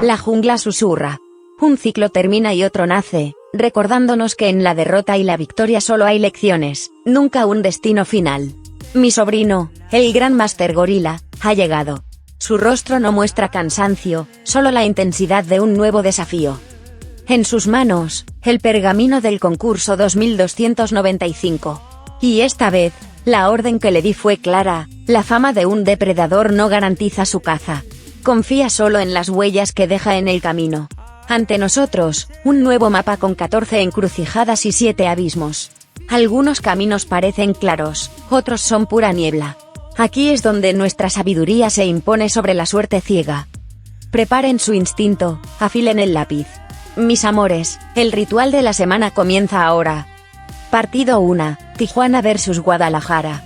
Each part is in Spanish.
La jungla susurra. Un ciclo termina y otro nace, recordándonos que en la derrota y la victoria solo hay lecciones, nunca un destino final. Mi sobrino, el gran Master Gorila, ha llegado. Su rostro no muestra cansancio, solo la intensidad de un nuevo desafío. En sus manos, el pergamino del concurso 2295. Y esta vez, la orden que le di fue clara: la fama de un depredador no garantiza su caza. Confía solo en las huellas que deja en el camino. Ante nosotros, un nuevo mapa con 14 encrucijadas y 7 abismos. Algunos caminos parecen claros, otros son pura niebla. Aquí es donde nuestra sabiduría se impone sobre la suerte ciega. Preparen su instinto, afilen el lápiz. Mis amores, el ritual de la semana comienza ahora. Partido 1, Tijuana vs Guadalajara.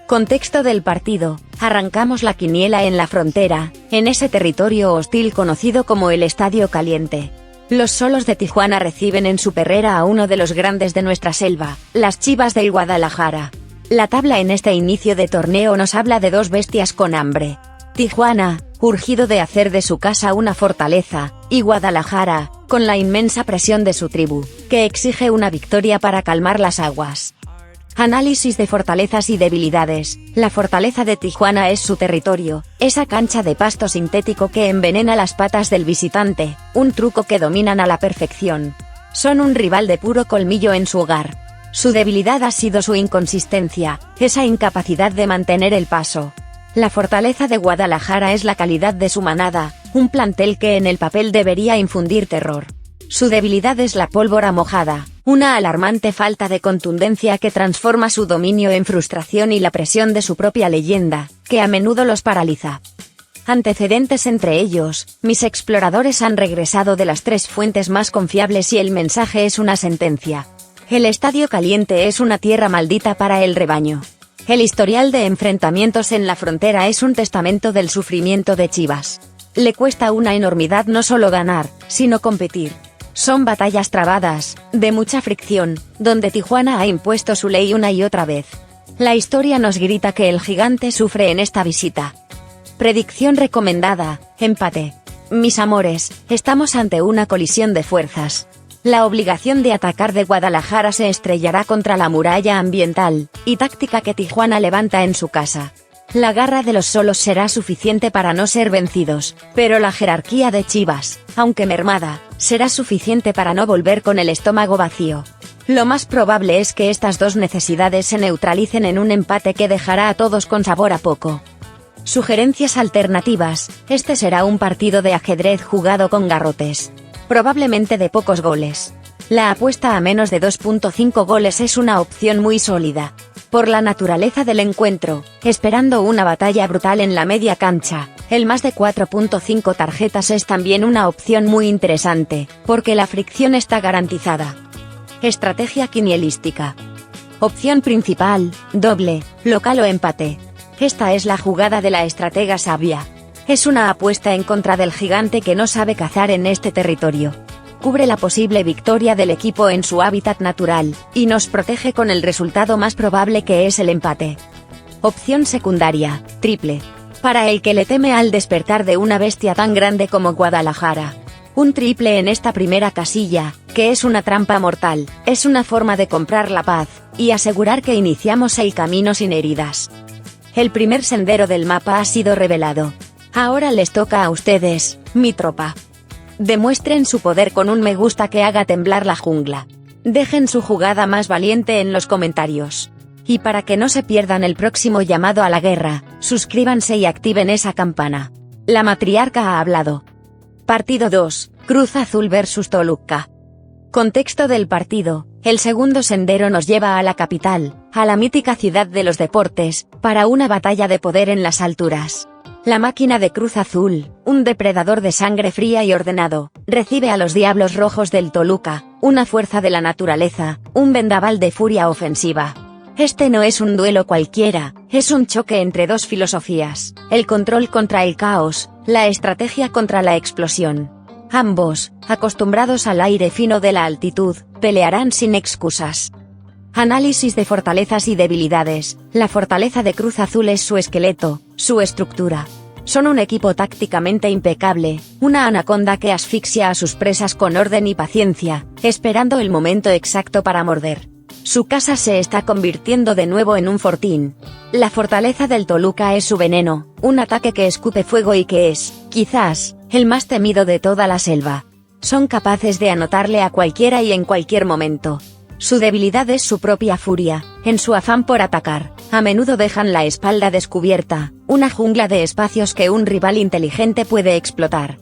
Contexto del partido: arrancamos la quiniela en la frontera, en ese territorio hostil conocido como el Estadio Caliente. Los Solos de Tijuana reciben en su perrera a uno de los grandes de nuestra selva, las Chivas del Guadalajara. La tabla en este inicio de torneo nos habla de dos bestias con hambre. Tijuana, urgido de hacer de su casa una fortaleza, y Guadalajara, con la inmensa presión de su tribu, que exige una victoria para calmar las aguas. Análisis de fortalezas y debilidades. La fortaleza de Tijuana es su territorio, esa cancha de pasto sintético que envenena las patas del visitante, un truco que dominan a la perfección. Son un rival de puro colmillo en su hogar. Su debilidad ha sido su inconsistencia, esa incapacidad de mantener el paso. La fortaleza de Guadalajara es la calidad de su manada, un plantel que en el papel debería infundir terror. Su debilidad es la pólvora mojada, una alarmante falta de contundencia que transforma su dominio en frustración y la presión de su propia leyenda, que a menudo los paraliza. Antecedentes entre ellos: mis exploradores han regresado de las 3 fuentes más confiables y el mensaje es una sentencia. El Estadio Caliente es una tierra maldita para el rebaño. El historial de enfrentamientos en la frontera es un testamento del sufrimiento de Chivas. Le cuesta una enormidad no solo ganar, sino competir. Son batallas trabadas, de mucha fricción, donde Tijuana ha impuesto su ley una y otra vez. La historia nos grita que el gigante sufre en esta visita. Predicción recomendada: empate. Mis amores, estamos ante una colisión de fuerzas. La obligación de atacar de Guadalajara se estrellará contra la muralla ambiental y táctica que Tijuana levanta en su casa. La garra de los Solos será suficiente para no ser vencidos, pero la jerarquía de Chivas, aunque mermada, será suficiente para no volver con el estómago vacío. Lo más probable es que estas dos necesidades se neutralicen en un empate que dejará a todos con sabor a poco. Sugerencias alternativas: este será un partido de ajedrez jugado con garrotes. Probablemente de pocos goles. La apuesta a menos de 2.5 goles es una opción muy sólida. Por la naturaleza del encuentro, esperando una batalla brutal en la media cancha, el más de 4.5 tarjetas es también una opción muy interesante, porque la fricción está garantizada. Estrategia quinielística. Opción principal: doble, local o empate. Esta es la jugada de la estratega sabia. Es una apuesta en contra del gigante que no sabe cazar en este territorio. Cubre la posible victoria del equipo en su hábitat natural, y nos protege con el resultado más probable que es el empate. Opción secundaria: triple. Para el que le teme al despertar de una bestia tan grande como Guadalajara. Un triple en esta primera casilla, que es una trampa mortal, es una forma de comprar la paz, y asegurar que iniciamos el camino sin heridas. El primer sendero del mapa ha sido revelado. Ahora les toca a ustedes, mi tropa. Demuestren su poder con un me gusta que haga temblar la jungla. Dejen su jugada más valiente en los comentarios. Y para que no se pierdan el próximo llamado a la guerra, suscríbanse y activen esa campana. La matriarca ha hablado. Partido 2, Cruz Azul vs Toluca. Contexto del partido: el segundo sendero nos lleva a la capital, a la mítica ciudad de los deportes, para una batalla de poder en las alturas. La máquina de Cruz Azul, un depredador de sangre fría y ordenado, recibe a los Diablos Rojos del Toluca, una fuerza de la naturaleza, un vendaval de furia ofensiva. Este no es un duelo cualquiera, es un choque entre dos filosofías: el control contra el caos, la estrategia contra la explosión. Ambos, acostumbrados al aire fino de la altitud, pelearán sin excusas. Análisis de fortalezas y debilidades. La fortaleza de Cruz Azul es su esqueleto, su estructura. Son un equipo tácticamente impecable, una anaconda que asfixia a sus presas con orden y paciencia, esperando el momento exacto para morder. Su casa se está convirtiendo de nuevo en un fortín. La fortaleza del Toluca es su veneno, un ataque que escupe fuego y que es, quizás, el más temido de toda la selva. Son capaces de anotarle a cualquiera y en cualquier momento. Su debilidad es su propia furia, en su afán por atacar, a menudo dejan la espalda descubierta, una jungla de espacios que un rival inteligente puede explotar.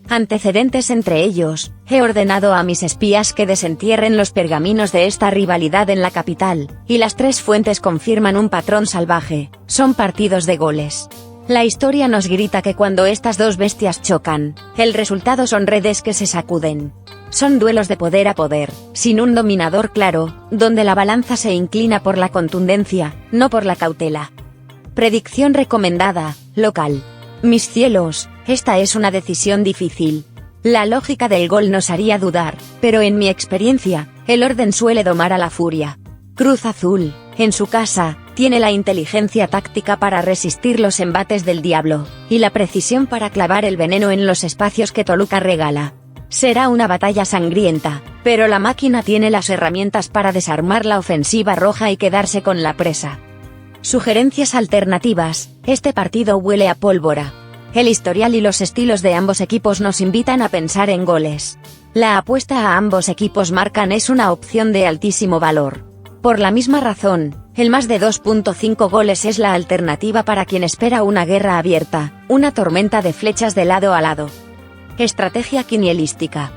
Antecedentes entre ellos, he ordenado a mis espías que desentierren los pergaminos de esta rivalidad en la capital, y las tres fuentes confirman un patrón salvaje, son partidos de goles. La historia nos grita que cuando estas dos bestias chocan, el resultado son redes que se sacuden. Son duelos de poder a poder, sin un dominador claro, donde la balanza se inclina por la contundencia, no por la cautela. Predicción recomendada, local. Mis cielos, esta es una decisión difícil. La lógica del gol nos haría dudar, pero en mi experiencia, el orden suele domar a la furia. Cruz Azul, en su casa, tiene la inteligencia táctica para resistir los embates del diablo, y la precisión para clavar el veneno en los espacios que Toluca regala. Será una batalla sangrienta, pero la máquina tiene las herramientas para desarmar la ofensiva roja y quedarse con la presa. Sugerencias alternativas, este partido huele a pólvora. El historial y los estilos de ambos equipos nos invitan a pensar en goles. La apuesta a ambos equipos marcan es una opción de altísimo valor. Por la misma razón, el más de 2.5 goles es la alternativa para quien espera una guerra abierta, una tormenta de flechas de lado a lado. Estrategia quinielística.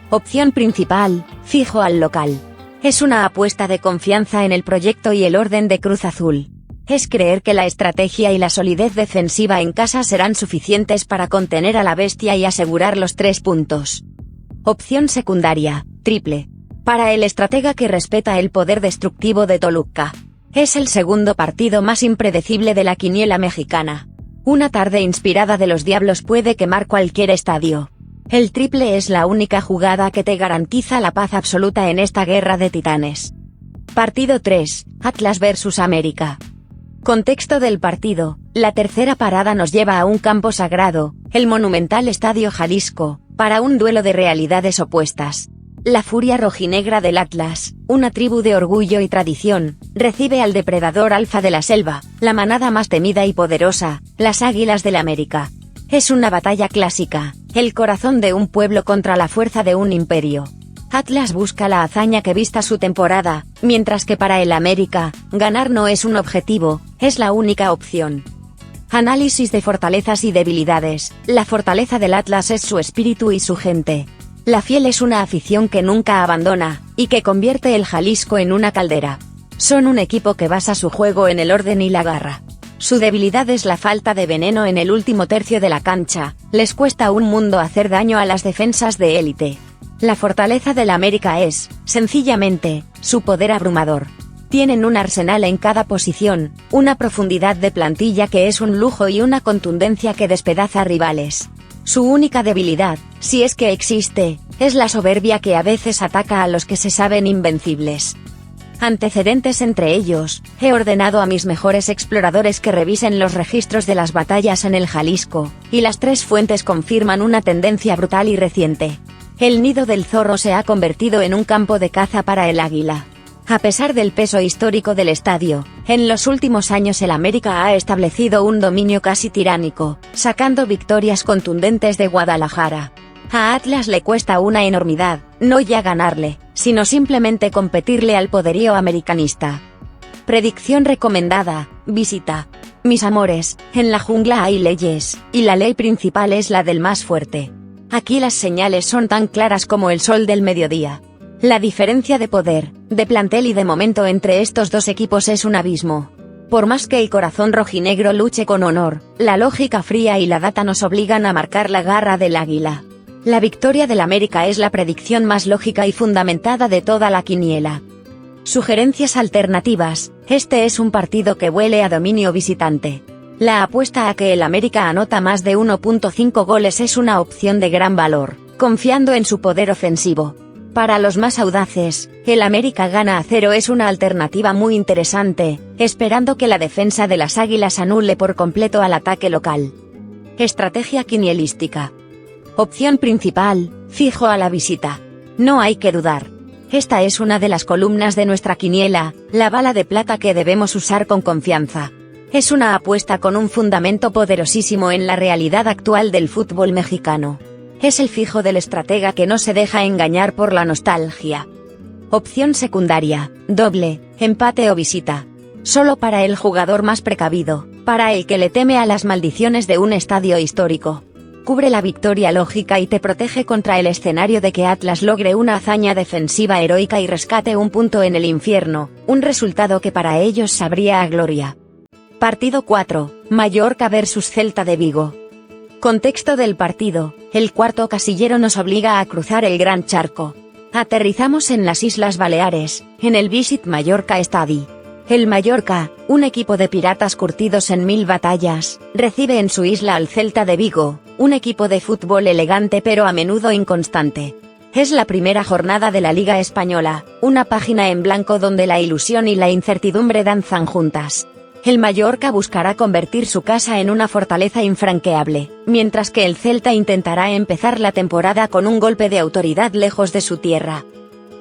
Opción principal, fijo al local. Es una apuesta de confianza en el proyecto y el orden de Cruz Azul. Es creer que la estrategia y la solidez defensiva en casa serán suficientes para contener a la bestia y asegurar los 3 puntos. Opción secundaria, triple. Para el estratega que respeta el poder destructivo de Toluca. Es el segundo partido más impredecible de la quiniela mexicana. Una tarde inspirada de los diablos puede quemar cualquier estadio. El triple es la única jugada que te garantiza la paz absoluta en esta guerra de titanes. Partido 3, Atlas vs América. Contexto del partido, la tercera parada nos lleva a un campo sagrado, el monumental Estadio Jalisco, para un duelo de realidades opuestas. La furia rojinegra del Atlas, una tribu de orgullo y tradición, recibe al depredador alfa de la selva, la manada más temida y poderosa, las Águilas del América. Es una batalla clásica, el corazón de un pueblo contra la fuerza de un imperio. Atlas busca la hazaña que vista su temporada, mientras que para el América, ganar no es un objetivo, es la única opción. Análisis de fortalezas y debilidades. La fortaleza del Atlas es su espíritu y su gente. La fiel es una afición que nunca abandona, y que convierte el Jalisco en una caldera. Son un equipo que basa su juego en el orden y la garra. Su debilidad es la falta de veneno en el último tercio de la cancha, les cuesta un mundo hacer daño a las defensas de élite. La fortaleza del América es, sencillamente, su poder abrumador. Tienen un arsenal en cada posición, una profundidad de plantilla que es un lujo y una contundencia que despedaza rivales. Su única debilidad, si es que existe, es la soberbia que a veces ataca a los que se saben invencibles. Antecedentes entre ellos, he ordenado a mis mejores exploradores que revisen los registros de las batallas en el Jalisco, y las tres fuentes confirman una tendencia brutal y reciente. El nido del zorro se ha convertido en un campo de caza para el águila. A pesar del peso histórico del estadio, en los últimos años el América ha establecido un dominio casi tiránico, sacando victorias contundentes de Guadalajara. A Atlas le cuesta una enormidad, no ya ganarle, sino simplemente competirle al poderío americanista. Predicción recomendada, visita. Mis amores, en la jungla hay leyes, y la ley principal es la del más fuerte. Aquí las señales son tan claras como el sol del mediodía. La diferencia de poder, de plantel y de momento entre estos dos equipos es un abismo. Por más que el corazón rojinegro luche con honor, la lógica fría y la data nos obligan a marcar la garra del águila. La victoria del América es la predicción más lógica y fundamentada de toda la quiniela. Sugerencias alternativas, este es un partido que huele a dominio visitante. La apuesta a que el América anota más de 1.5 goles es una opción de gran valor, confiando en su poder ofensivo. Para los más audaces, el América gana a 0 es una alternativa muy interesante, esperando que la defensa de las Águilas anule por completo al ataque local. Estrategia quinielística. Opción principal, fijo a la visita. No hay que dudar. Esta es una de las columnas de nuestra quiniela, la bala de plata que debemos usar con confianza. Es una apuesta con un fundamento poderosísimo en la realidad actual del fútbol mexicano. Es el fijo del estratega que no se deja engañar por la nostalgia. Opción secundaria, doble, empate o visita. Solo para el jugador más precavido, para el que le teme a las maldiciones de un estadio histórico. Cubre la victoria lógica y te protege contra el escenario de que Atlas logre una hazaña defensiva heroica y rescate un punto en el infierno, un resultado que para ellos sabría a gloria. Partido 4, Mallorca vs Celta de Vigo. Contexto del partido: el cuarto casillero nos obliga a cruzar el Gran Charco. Aterrizamos en las Islas Baleares, en el Visit Mallorca Stadi. El Mallorca, un equipo de piratas curtidos en 1000 batallas, recibe en su isla al Celta de Vigo, un equipo de fútbol elegante pero a menudo inconstante. Es la primera jornada de la Liga Española, una página en blanco donde la ilusión y la incertidumbre danzan juntas. El Mallorca buscará convertir su casa en una fortaleza infranqueable, mientras que el Celta intentará empezar la temporada con un golpe de autoridad lejos de su tierra.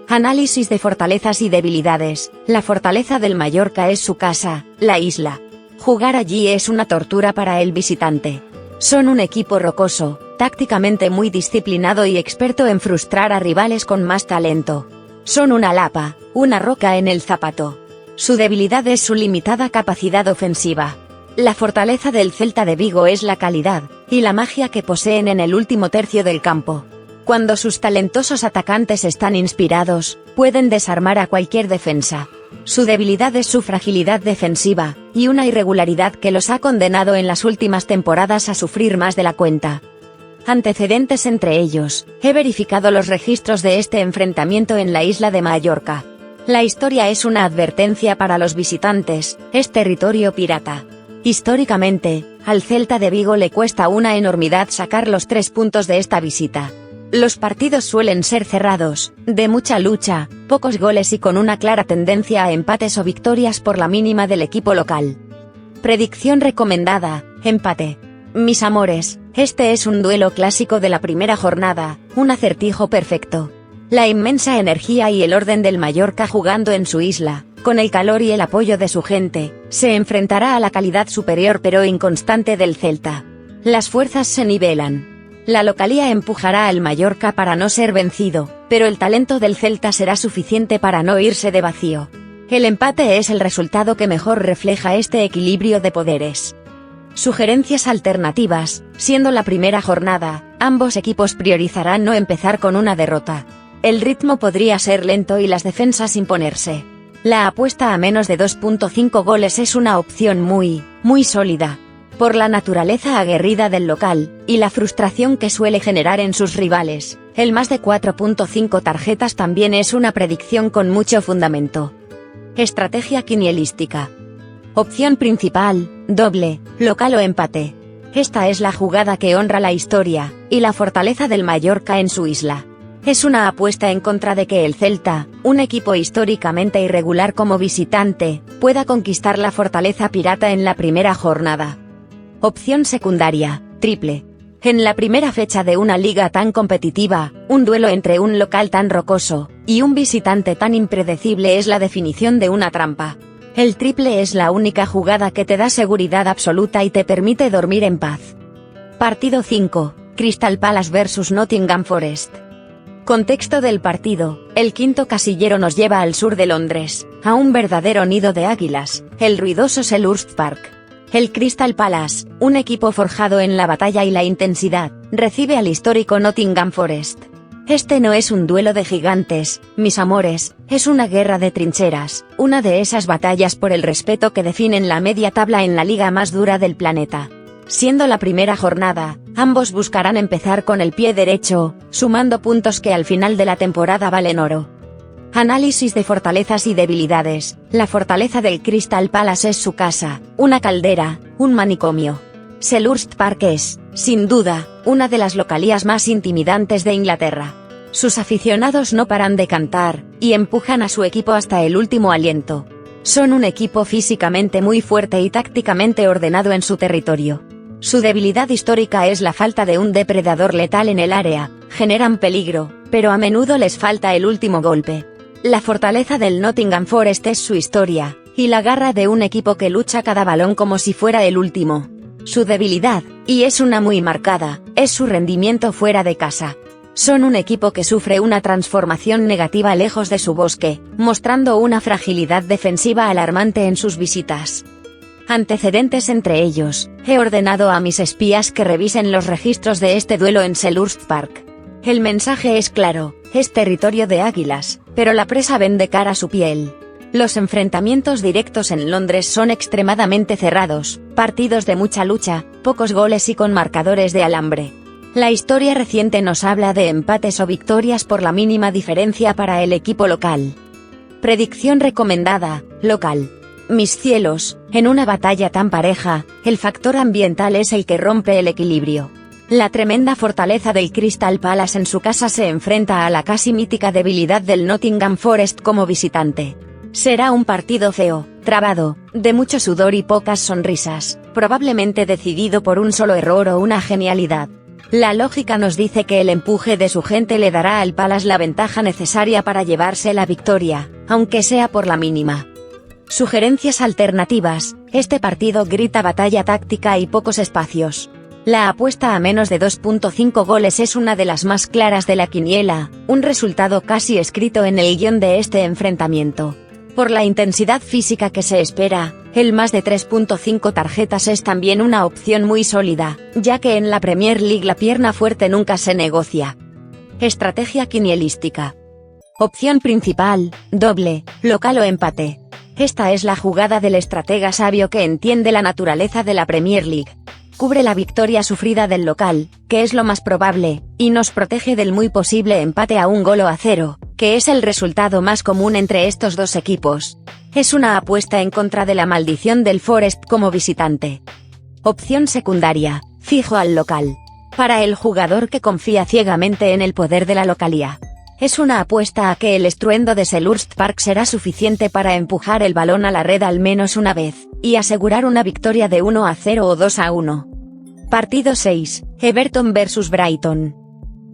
Análisis de fortalezas y debilidades. La fortaleza del Mallorca es su casa, la isla. Jugar allí es una tortura para el visitante. Son un equipo rocoso, tácticamente muy disciplinado y experto en frustrar a rivales con más talento. Son una lapa, una roca en el zapato. Su debilidad es su limitada capacidad ofensiva. La fortaleza del Celta de Vigo es la calidad y la magia que poseen en el último tercio del campo. Cuando sus talentosos atacantes están inspirados, pueden desarmar a cualquier defensa. Su debilidad es su fragilidad defensiva, y una irregularidad que los ha condenado en las últimas temporadas a sufrir más de la cuenta. Antecedentes entre ellos: he verificado los registros de este enfrentamiento en la isla de Mallorca. La historia es una advertencia para los visitantes, es territorio pirata. Históricamente, al Celta de Vigo le cuesta una enormidad sacar los 3 puntos de esta visita. Los partidos suelen ser cerrados, de mucha lucha, pocos goles y con una clara tendencia a empates o victorias por la mínima del equipo local. Predicción recomendada: empate. Mis amores, este es un duelo clásico de la primera jornada, un acertijo perfecto. La inmensa energía y el orden del Mallorca jugando en su isla, con el calor y el apoyo de su gente, se enfrentará a la calidad superior pero inconstante del Celta. Las fuerzas se nivelan. La localía empujará al Mallorca para no ser vencido, pero el talento del Celta será suficiente para no irse de vacío. El empate es el resultado que mejor refleja este equilibrio de poderes. Sugerencias alternativas: siendo la primera jornada, ambos equipos priorizarán no empezar con una derrota. El ritmo podría ser lento y las defensas imponerse. La apuesta a menos de 2.5 goles es una opción muy sólida. Por la naturaleza aguerrida del local, y la frustración que suele generar en sus rivales, el más de 4.5 tarjetas también es una predicción con mucho fundamento. Estrategia quinielística. Opción principal, doble, local o empate. Esta es la jugada que honra la historia y la fortaleza del Mallorca en su isla. Es una apuesta en contra de que el Celta, un equipo históricamente irregular como visitante, pueda conquistar la fortaleza pirata en la primera jornada. Opción secundaria, triple. En la primera fecha de una liga tan competitiva, un duelo entre un local tan rocoso y un visitante tan impredecible es la definición de una trampa. El triple es la única jugada que te da seguridad absoluta y te permite dormir en paz. Partido 5, Crystal Palace vs Nottingham Forest. Contexto del partido: el quinto casillero nos lleva al sur de Londres, a un verdadero nido de águilas, el ruidoso Selhurst Park. El Crystal Palace, un equipo forjado en la batalla y la intensidad, recibe al histórico Nottingham Forest. Este no es un duelo de gigantes, mis amores, es una guerra de trincheras, una de esas batallas por el respeto que definen la media tabla en la liga más dura del planeta. Siendo la primera jornada, ambos buscarán empezar con el pie derecho, sumando puntos que al final de la temporada valen oro. Análisis de fortalezas y debilidades. La fortaleza del Crystal Palace es su casa, una caldera, un manicomio. Selhurst Park es, sin duda, una de las localías más intimidantes de Inglaterra. Sus aficionados no paran de cantar, y empujan a su equipo hasta el último aliento. Son un equipo físicamente muy fuerte y tácticamente ordenado en su territorio. Su debilidad histórica es la falta de un depredador letal en el área, generan peligro, pero a menudo les falta el último golpe. La fortaleza del Nottingham Forest es su historia, y la garra de un equipo que lucha cada balón como si fuera el último. Su debilidad, y es una muy marcada, es su rendimiento fuera de casa. Son un equipo que sufre una transformación negativa lejos de su bosque, mostrando una fragilidad defensiva alarmante en sus visitas. Antecedentes entre ellos, he ordenado a mis espías que revisen los registros de este duelo en Selhurst Park. El mensaje es claro, es territorio de águilas, pero la presa vende cara su piel. Los enfrentamientos directos en Londres son extremadamente cerrados, partidos de mucha lucha, pocos goles y con marcadores de alambre. La historia reciente nos habla de empates o victorias por la mínima diferencia para el equipo local. Predicción recomendada, local. Mis cielos, en una batalla tan pareja, el factor ambiental es el que rompe el equilibrio. La tremenda fortaleza del Crystal Palace en su casa se enfrenta a la casi mítica debilidad del Nottingham Forest como visitante. Será un partido feo, trabado, de mucho sudor y pocas sonrisas, probablemente decidido por un solo error o una genialidad. La lógica nos dice que el empuje de su gente le dará al Palace la ventaja necesaria para llevarse la victoria, aunque sea por la mínima. Sugerencias alternativas, este partido grita batalla táctica y pocos espacios. La apuesta a menos de 2.5 goles es una de las más claras de la quiniela, un resultado casi escrito en el guión de este enfrentamiento. Por la intensidad física que se espera, el más de 3.5 tarjetas es también una opción muy sólida, ya que en la Premier League la pierna fuerte nunca se negocia. Estrategia quinielística. Opción principal, doble, local o empate. Esta es la jugada del estratega sabio que entiende la naturaleza de la Premier League. Cubre la victoria sufrida del local, que es lo más probable, y nos protege del muy posible empate a 1-0, que es el resultado más común entre estos dos equipos. Es una apuesta en contra de la maldición del Forest como visitante. Opción secundaria, fijo al local. Para el jugador que confía ciegamente en el poder de la localía. Es una apuesta a que el estruendo de Selhurst Park será suficiente para empujar el balón a la red al menos una vez, y asegurar una victoria de 1-0 o 2-1. Partido 6, Everton vs Brighton.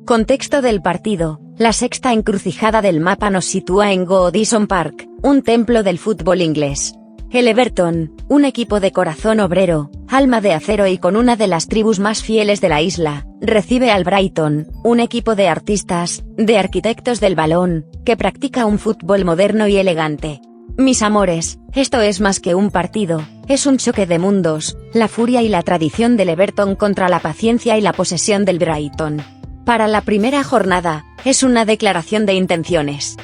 Contexto del partido, la sexta encrucijada del mapa nos sitúa en Goodison Park, un templo del fútbol inglés. El Everton, un equipo de corazón obrero, alma de acero y con una de las tribus más fieles de la isla, recibe al Brighton, un equipo de artistas, de arquitectos del balón, que practica un fútbol moderno y elegante. Mis amores, esto es más que un partido, es un choque de mundos, la furia y la tradición del Everton contra la paciencia y la posesión del Brighton. Para la primera jornada, es una declaración de intenciones.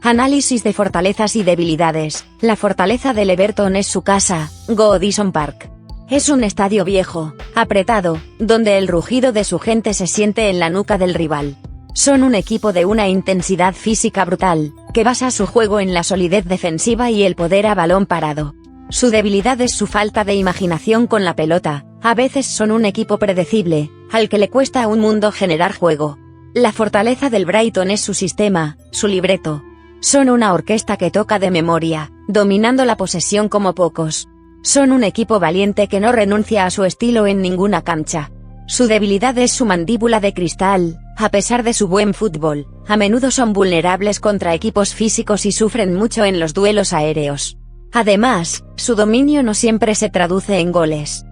Análisis de fortalezas y debilidades. La fortaleza del Everton es su casa, Goodison Park. Es un estadio viejo, apretado, donde el rugido de su gente se siente en la nuca del rival. Son un equipo de una intensidad física brutal, que basa su juego en la solidez defensiva y el poder a balón parado. Su debilidad es su falta de imaginación con la pelota, a veces son un equipo predecible, al que le cuesta un mundo generar juego. La fortaleza del Brighton es su sistema, su libreto. Son una orquesta que toca de memoria, dominando la posesión como pocos. Son un equipo valiente que no renuncia a su estilo en ninguna cancha. Su debilidad es su mandíbula de cristal, a pesar de su buen fútbol, a menudo son vulnerables contra equipos físicos y sufren mucho en los duelos aéreos. Además, su dominio no siempre se traduce en goles.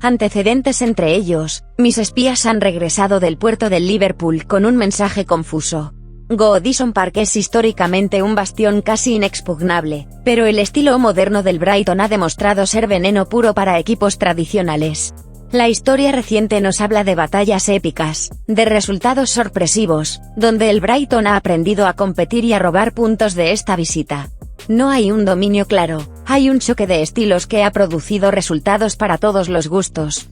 Antecedentes entre ellos, mis espías han regresado del puerto del Liverpool con un mensaje confuso. Goodison Park es históricamente un bastión casi inexpugnable, pero el estilo moderno del Brighton ha demostrado ser veneno puro para equipos tradicionales. La historia reciente nos habla de batallas épicas, de resultados sorpresivos, donde el Brighton ha aprendido a competir y a robar puntos de esta visita. No hay un dominio claro, hay un choque de estilos que ha producido resultados para todos los gustos.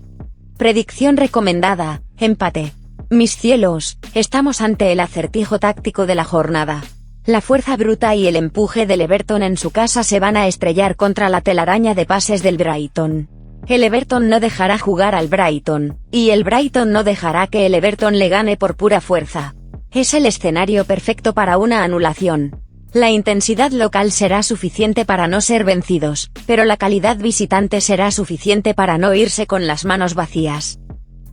Predicción recomendada, empate. Mis cielos, estamos ante el acertijo táctico de la jornada. La fuerza bruta y el empuje del Everton en su casa se van a estrellar contra la telaraña de pases del Brighton. El Everton no dejará jugar al Brighton, y el Brighton no dejará que el Everton le gane por pura fuerza. Es el escenario perfecto para una anulación. La intensidad local será suficiente para no ser vencidos, pero la calidad visitante será suficiente para no irse con las manos vacías.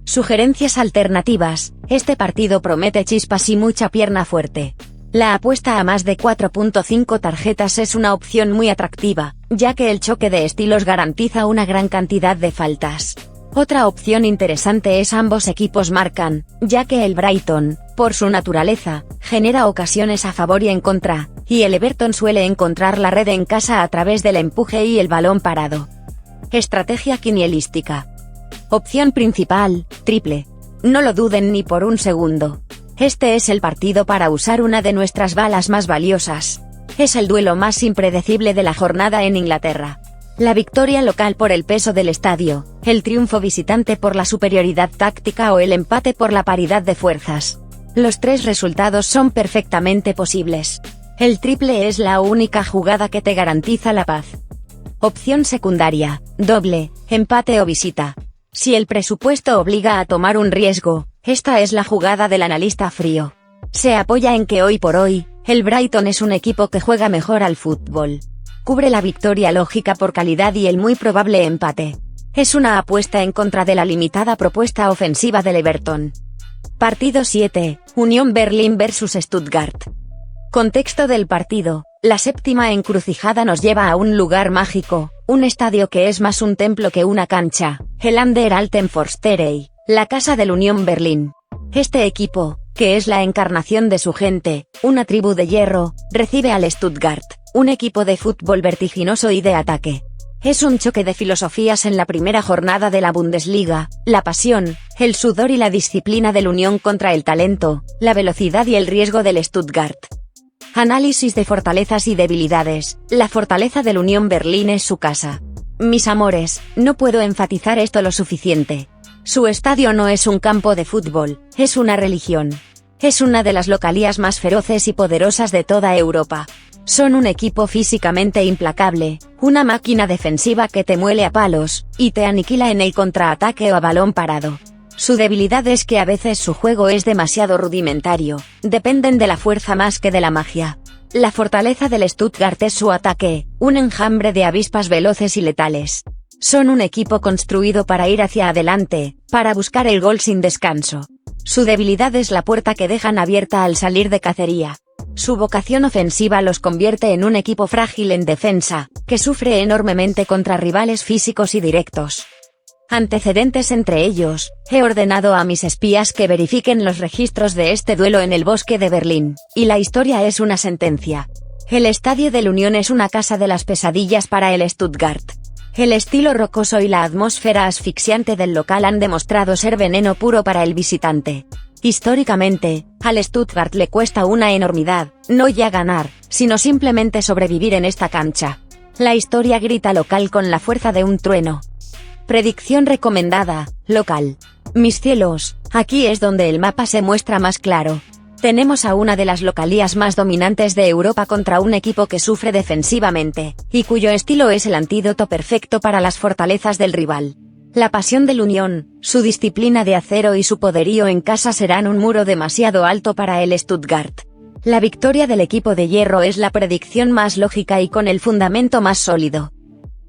Sugerencias alternativas: este partido promete chispas y mucha pierna fuerte. La apuesta a más de 4.5 tarjetas es una opción muy atractiva, ya que el choque de estilos garantiza una gran cantidad de faltas. Otra opción interesante es ambos equipos marcan, ya que el Brighton, por su naturaleza, genera ocasiones a favor y en contra, y el Everton suele encontrar la red en casa a través del empuje y el balón parado. Estrategia quinielística. Opción principal, triple. No lo duden ni por un segundo. Este es el partido para usar una de nuestras balas más valiosas. Es el duelo más impredecible de la jornada en Inglaterra. La victoria local por el peso del estadio, el triunfo visitante por la superioridad táctica o el empate por la paridad de fuerzas. Los tres resultados son perfectamente posibles. El triple es la única jugada que te garantiza la paz. Opción secundaria, doble, empate o visita. Si el presupuesto obliga a tomar un riesgo, esta es la jugada del analista frío. Se apoya en que hoy por hoy, el Brighton es un equipo que juega mejor al fútbol. Cubre la victoria lógica por calidad y el muy probable empate. Es una apuesta en contra de la limitada propuesta ofensiva del Everton. Partido 7, Unión Berlín vs Stuttgart. Contexto del partido: la séptima encrucijada nos lleva a un lugar mágico, un estadio que es más un templo que una cancha, el Ander Alten Forsterei, la casa del Unión Berlín. Este equipo, que es la encarnación de su gente, una tribu de hierro, recibe al Stuttgart, un equipo de fútbol vertiginoso y de ataque. Es un choque de filosofías en la primera jornada de la Bundesliga: la pasión, el sudor y la disciplina del Unión contra el talento, la velocidad y el riesgo del Stuttgart. Análisis de fortalezas y debilidades: la fortaleza del Unión Berlín es su casa. Mis amores, no puedo enfatizar esto lo suficiente. Su estadio no es un campo de fútbol, es una religión. Es una de las localías más feroces y poderosas de toda Europa. Son un equipo físicamente implacable, una máquina defensiva que te muele a palos, y te aniquila en el contraataque o a balón parado. Su debilidad es que a veces su juego es demasiado rudimentario, dependen de la fuerza más que de la magia. La fortaleza del Stuttgart es su ataque, un enjambre de avispas veloces y letales. Son un equipo construido para ir hacia adelante, para buscar el gol sin descanso. Su debilidad es la puerta que dejan abierta al salir de cacería. Su vocación ofensiva los convierte en un equipo frágil en defensa, que sufre enormemente contra rivales físicos y directos. Antecedentes entre ellos: he ordenado a mis espías que verifiquen los registros de este duelo en el bosque de Berlín, y la historia es una sentencia. El estadio del Unión es una casa de las pesadillas para el Stuttgart. El estilo rocoso y la atmósfera asfixiante del local han demostrado ser veneno puro para el visitante. Históricamente, al Stuttgart le cuesta una enormidad, no ya ganar, sino simplemente sobrevivir en esta cancha. La historia grita local con la fuerza de un trueno. Predicción recomendada, local. Mis cielos, aquí es donde el mapa se muestra más claro. Tenemos a una de las localías más dominantes de Europa contra un equipo que sufre defensivamente, y cuyo estilo es el antídoto perfecto para las fortalezas del rival. La pasión del Unión, su disciplina de acero y su poderío en casa serán un muro demasiado alto para el Stuttgart. La victoria del equipo de hierro es la predicción más lógica y con el fundamento más sólido.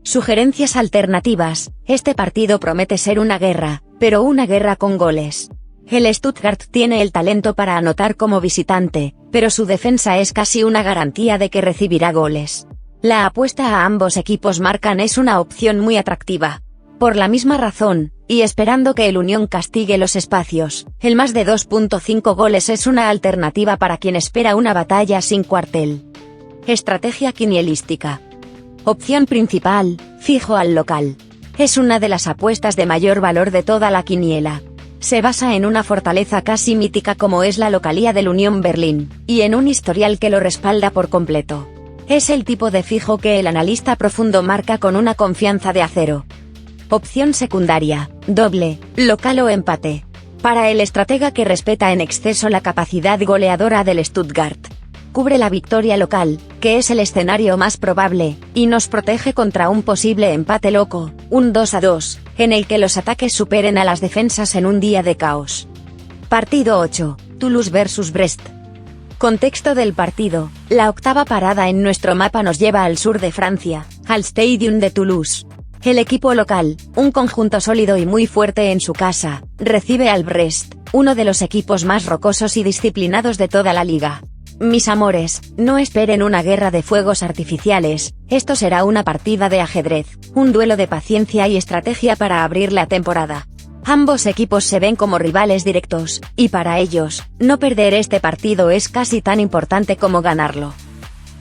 Sugerencias alternativas: este partido promete ser una guerra, pero una guerra con goles. El Stuttgart tiene el talento para anotar como visitante, pero su defensa es casi una garantía de que recibirá goles. La apuesta a ambos equipos marcan es una opción muy atractiva. Por la misma razón, y esperando que el Unión castigue los espacios, el más de 2.5 goles es una alternativa para quien espera una batalla sin cuartel. Estrategia quinielística. Opción principal: fijo al local. Es una de las apuestas de mayor valor de toda la quiniela. Se basa en una fortaleza casi mítica como es la localía del Unión Berlín, y en un historial que lo respalda por completo. Es el tipo de fijo que el analista profundo marca con una confianza de acero. Opción secundaria: doble, local o empate. Para el estratega que respeta en exceso la capacidad goleadora del Stuttgart. Cubre la victoria local, que es el escenario más probable, y nos protege contra un posible empate loco, un 2-2, en el que los ataques superen a las defensas en un día de caos. Partido 8, Toulouse vs Brest. Contexto del partido: la octava parada en nuestro mapa nos lleva al sur de Francia, al Stadium de Toulouse. El equipo local, un conjunto sólido y muy fuerte en su casa, recibe al Brest, uno de los equipos más rocosos y disciplinados de toda la liga. Mis amores, no esperen una guerra de fuegos artificiales, esto será una partida de ajedrez, un duelo de paciencia y estrategia para abrir la temporada. Ambos equipos se ven como rivales directos, y para ellos, no perder este partido es casi tan importante como ganarlo.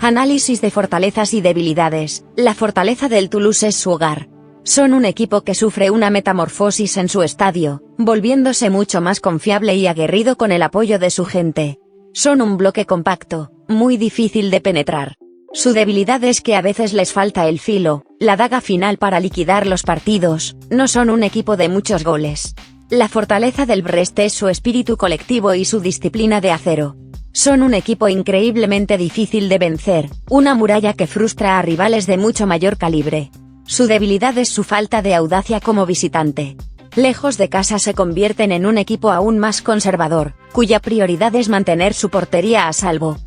Análisis de fortalezas y debilidades. La fortaleza del Toulouse es su hogar. Son un equipo que sufre una metamorfosis en su estadio, volviéndose mucho más confiable y aguerrido con el apoyo de su gente. Son un bloque compacto, muy difícil de penetrar. Su debilidad es que a veces les falta el filo, la daga final para liquidar los partidos, no son un equipo de muchos goles. La fortaleza del Brest es su espíritu colectivo y su disciplina de acero. Son un equipo increíblemente difícil de vencer, una muralla que frustra a rivales de mucho mayor calibre. Su debilidad es su falta de audacia como visitante. Lejos de casa se convierten en un equipo aún más conservador, cuya prioridad es mantener su portería a salvo.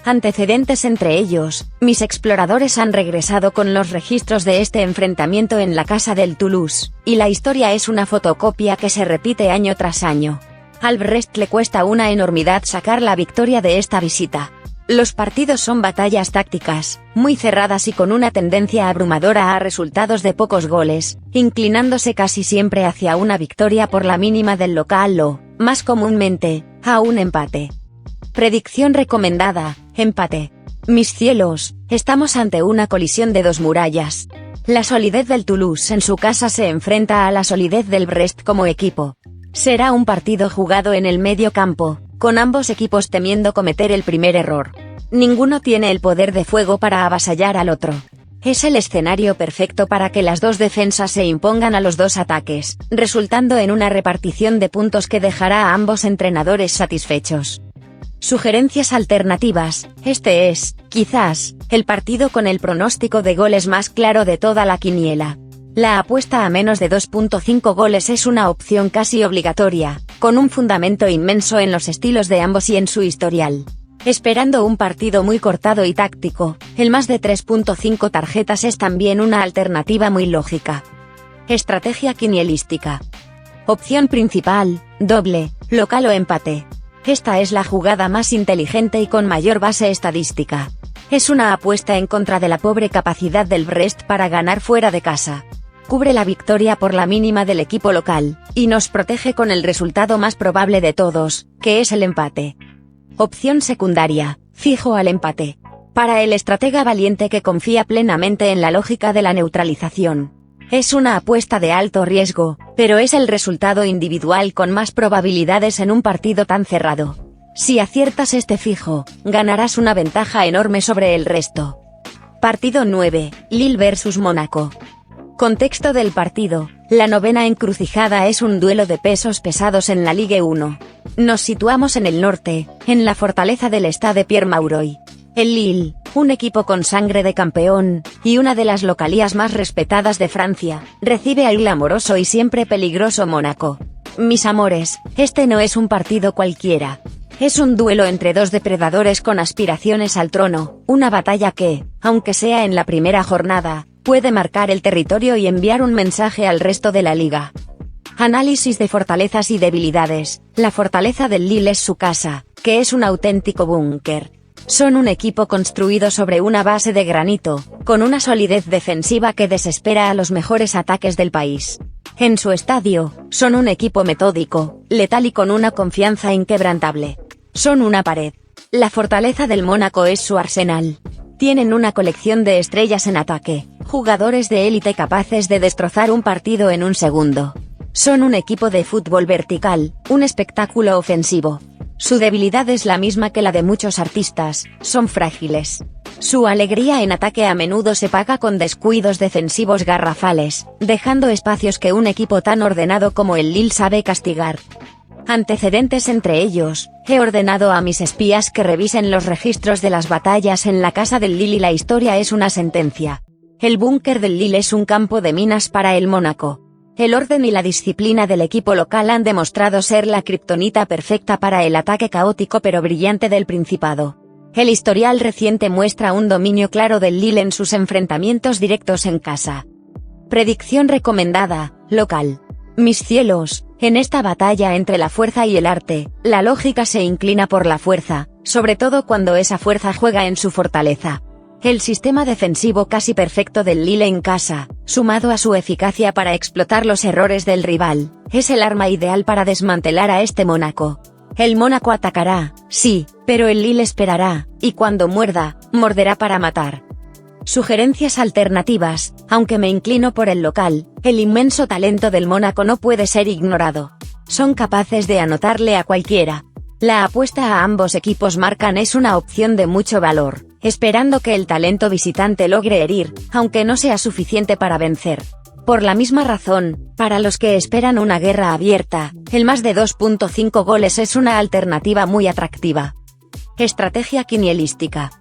Antecedentes entre ellos: mis exploradores han regresado con los registros de este enfrentamiento en la casa del Toulouse, y la historia es una fotocopia que se repite año tras año. Al Brest le cuesta una enormidad sacar la victoria de esta visita. Los partidos son batallas tácticas, muy cerradas y con una tendencia abrumadora a resultados de pocos goles, inclinándose casi siempre hacia una victoria por la mínima del local o, más comúnmente, a un empate. Predicción recomendada: empate. Mis cielos, estamos ante una colisión de dos murallas. La solidez del Toulouse en su casa se enfrenta a la solidez del Brest como equipo. Será un partido jugado en el medio campo, con ambos equipos temiendo cometer el primer error. Ninguno tiene el poder de fuego para avasallar al otro. Es el escenario perfecto para que las dos defensas se impongan a los dos ataques, resultando en una repartición de puntos que dejará a ambos entrenadores satisfechos. Sugerencias alternativas: este es, quizás, el partido con el pronóstico de goles más claro de toda la quiniela. La apuesta a menos de 2.5 goles es una opción casi obligatoria, con un fundamento inmenso en los estilos de ambos y en su historial. Esperando un partido muy cortado y táctico, el más de 3.5 tarjetas es también una alternativa muy lógica. Estrategia quinielística. Opción principal: doble, local o empate. Esta es la jugada más inteligente y con mayor base estadística. Es una apuesta en contra de la pobre capacidad del Brest para ganar fuera de casa. Cubre la victoria por la mínima del equipo local, y nos protege con el resultado más probable de todos, que es el empate. Opción secundaria: fijo al empate. Para el estratega valiente que confía plenamente en la lógica de la neutralización. Es una apuesta de alto riesgo, pero es el resultado individual con más probabilidades en un partido tan cerrado. Si aciertas este fijo, ganarás una ventaja enorme sobre el resto. Partido 9, Lille vs Mónaco. Contexto del partido: la novena encrucijada es un duelo de pesos pesados en la Ligue 1. Nos situamos en el norte, en la fortaleza del Stade Pierre-Mauroy. El Lille, un equipo con sangre de campeón, y una de las localías más respetadas de Francia, recibe al glamoroso y siempre peligroso Mónaco. Mis amores, este no es un partido cualquiera. Es un duelo entre dos depredadores con aspiraciones al trono, una batalla que, aunque sea en la primera jornada, puede marcar el territorio y enviar un mensaje al resto de la liga. Análisis de fortalezas y debilidades. La fortaleza del Lille es su casa, que es un auténtico búnker. Son un equipo construido sobre una base de granito, con una solidez defensiva que desespera a los mejores ataques del país. En su estadio, son un equipo metódico, letal y con una confianza inquebrantable. Son una pared. La fortaleza del Mónaco es su arsenal. Tienen una colección de estrellas en ataque, jugadores de élite capaces de destrozar un partido en un segundo. Son un equipo de fútbol vertical, un espectáculo ofensivo. Su debilidad es la misma que la de muchos artistas: son frágiles. Su alegría en ataque a menudo se paga con descuidos defensivos garrafales, dejando espacios que un equipo tan ordenado como el Lille sabe castigar. Antecedentes entre ellos: he ordenado a mis espías que revisen los registros de las batallas en la casa del Lille y la historia es una sentencia. El búnker del Lille es un campo de minas para el Mónaco. el orden y la disciplina del equipo local han demostrado ser la kriptonita perfecta para el ataque caótico pero brillante del Principado. El historial reciente muestra un dominio claro del Lille en sus enfrentamientos directos en casa. Predicción recomendada, local. Mis cielos, en esta batalla entre la fuerza y el arte, la lógica se inclina por la fuerza, sobre todo cuando esa fuerza juega en su fortaleza. El sistema defensivo casi perfecto del Lille en casa, sumado a su eficacia para explotar los errores del rival, es el arma ideal para desmantelar a este Mónaco. El Mónaco atacará, sí, pero el Lille esperará, y cuando muerda, morderá para matar. Sugerencias alternativas, aunque me inclino por el local, el inmenso talento del Mónaco no puede ser ignorado. Son capaces de anotarle a cualquiera. La apuesta a ambos equipos marcan es una opción de mucho valor, esperando que el talento visitante logre herir, aunque no sea suficiente para vencer. Por la misma razón, para los que esperan una guerra abierta, el más de 2.5 goles es una alternativa muy atractiva. Estrategia quinielística.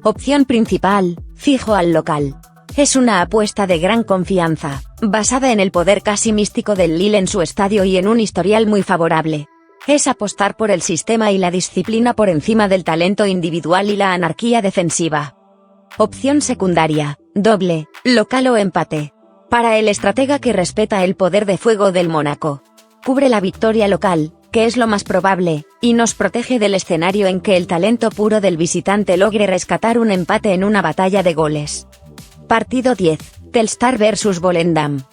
Opción principal, fijo al local. Es una apuesta de gran confianza, basada en el poder casi místico del Lille en su estadio y en un historial muy favorable. Es apostar por el sistema y la disciplina por encima del talento individual y la anarquía defensiva. Opción secundaria, doble, local o empate. Para el estratega que respeta el poder de fuego del Mónaco. Cubre la victoria local, que es lo más probable, y nos protege del escenario en que el talento puro del visitante logre rescatar un empate en una batalla de goles. Partido 10, Telstar vs Volendam.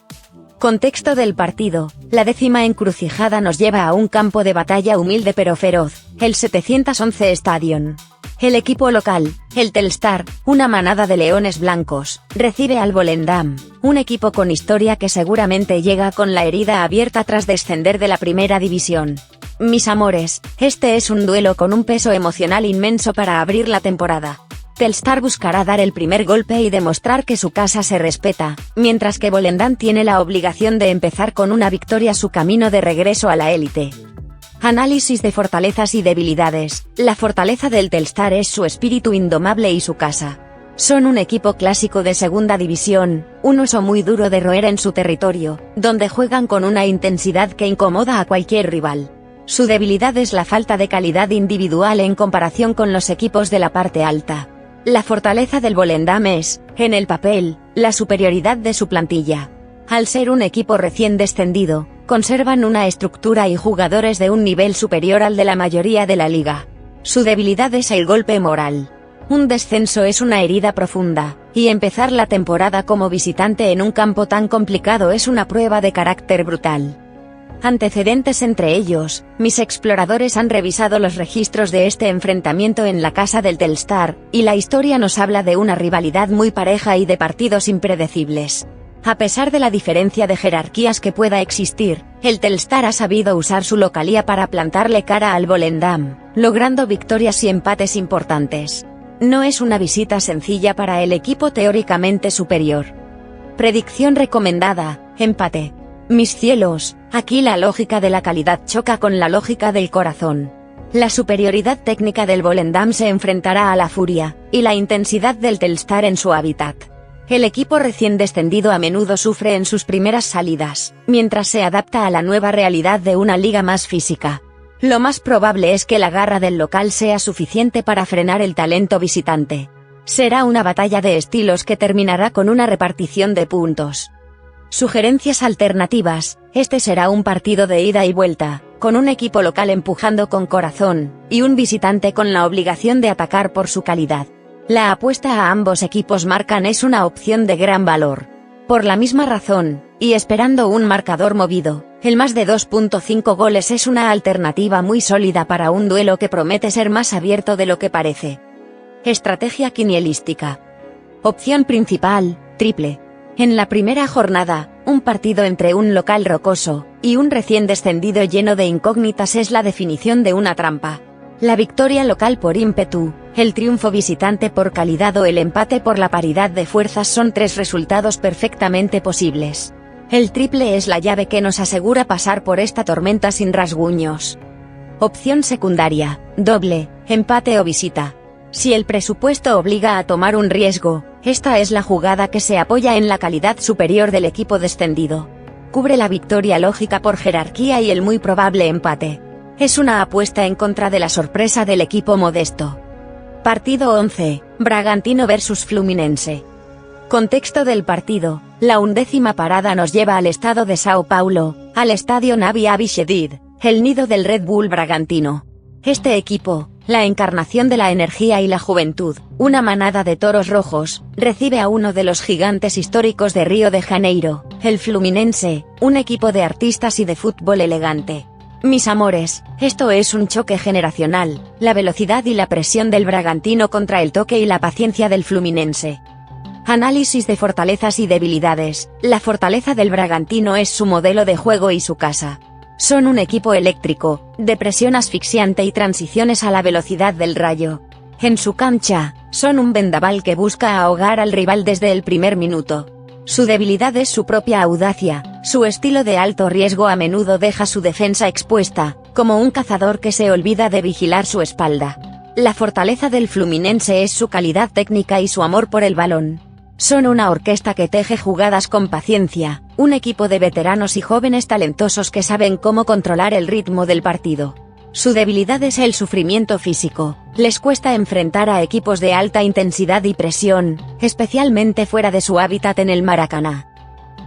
Contexto del partido, la 10ª encrucijada nos lleva a un campo de batalla humilde pero feroz, el 711 Stadion. El equipo local, el Telstar, una manada de leones blancos, recibe al Volendam, un equipo con historia que seguramente llega con la herida abierta tras descender de la primera división. Mis amores, este es un duelo con un peso emocional inmenso para abrir la temporada. Telstar buscará dar el primer golpe y demostrar que su casa se respeta, mientras que Volendam tiene la obligación de empezar con una victoria su camino de regreso a la élite. Análisis de fortalezas y debilidades. La fortaleza del Telstar es su espíritu indomable y su casa. Son un equipo clásico de segunda división, un oso muy duro de roer en su territorio, donde juegan con una intensidad que incomoda a cualquier rival. Su debilidad es la falta de calidad individual en comparación con los equipos de la parte alta. La fortaleza del Volendam es, en el papel, la superioridad de su plantilla. Al ser un equipo recién descendido, conservan una estructura y jugadores de un nivel superior al de la mayoría de la liga. Su debilidad es el golpe moral. Un descenso es una herida profunda, y empezar la temporada como visitante en un campo tan complicado es una prueba de carácter brutal. Antecedentes entre ellos, mis exploradores han revisado los registros de este enfrentamiento en la casa del Telstar, y la historia nos habla de una rivalidad muy pareja y de partidos impredecibles. A pesar de la diferencia de jerarquías que pueda existir, el Telstar ha sabido usar su localía para plantarle cara al Volendam, logrando victorias y empates importantes. No es una visita sencilla para el equipo teóricamente superior. Predicción recomendada, empate. Mis cielos, aquí la lógica de la calidad choca con la lógica del corazón. La superioridad técnica del Volendam se enfrentará a la furia, y la intensidad del Telstar en su hábitat. El equipo recién descendido a menudo sufre en sus primeras salidas, mientras se adapta a la nueva realidad de una liga más física. Lo más probable es que la garra del local sea suficiente para frenar el talento visitante. Será una batalla de estilos que terminará con una repartición de puntos. Sugerencias alternativas, este será un partido de ida y vuelta, con un equipo local empujando con corazón, y un visitante con la obligación de atacar por su calidad. La apuesta a ambos equipos marcan es una opción de gran valor. Por la misma razón, y esperando un marcador movido, el más de 2.5 goles es una alternativa muy sólida para un duelo que promete ser más abierto de lo que parece. Estrategia quinielística. Opción principal, triple. En la primera jornada, un partido entre un local rocoso y un recién descendido lleno de incógnitas es la definición de una trampa. La victoria local por ímpetu, el triunfo visitante por calidad o el empate por la paridad de fuerzas son tres resultados perfectamente posibles. El triple es la llave que nos asegura pasar por esta tormenta sin rasguños. Opción secundaria, doble, empate o visita. Si el presupuesto obliga a tomar un riesgo, esta es la jugada que se apoya en la calidad superior del equipo descendido. Cubre la victoria lógica por jerarquía y el muy probable empate. Es una apuesta en contra de la sorpresa del equipo modesto. Partido 11, Bragantino vs Fluminense. Contexto del partido: la 11ª parada nos lleva al estado de Sao Paulo, al estadio Navi Abichedid, el nido del Red Bull Bragantino. Este equipo, la encarnación de la energía y la juventud, una manada de toros rojos, recibe a uno de los gigantes históricos de Río de Janeiro, el Fluminense, un equipo de artistas y de fútbol elegante. Mis amores, esto es un choque generacional, la velocidad y la presión del Bragantino contra el toque y la paciencia del Fluminense. Análisis de fortalezas y debilidades. La fortaleza del Bragantino es su modelo de juego y su casa. Son un equipo eléctrico, de presión asfixiante y transiciones a la velocidad del rayo. En su cancha, son un vendaval que busca ahogar al rival desde el primer minuto. Su debilidad es su propia audacia, su estilo de alto riesgo a menudo deja su defensa expuesta, como un cazador que se olvida de vigilar su espalda. La fortaleza del Fluminense es su calidad técnica y su amor por el balón. Son una orquesta que teje jugadas con paciencia, un equipo de veteranos y jóvenes talentosos que saben cómo controlar el ritmo del partido. Su debilidad es el sufrimiento físico, les cuesta enfrentar a equipos de alta intensidad y presión, especialmente fuera de su hábitat en el Maracaná.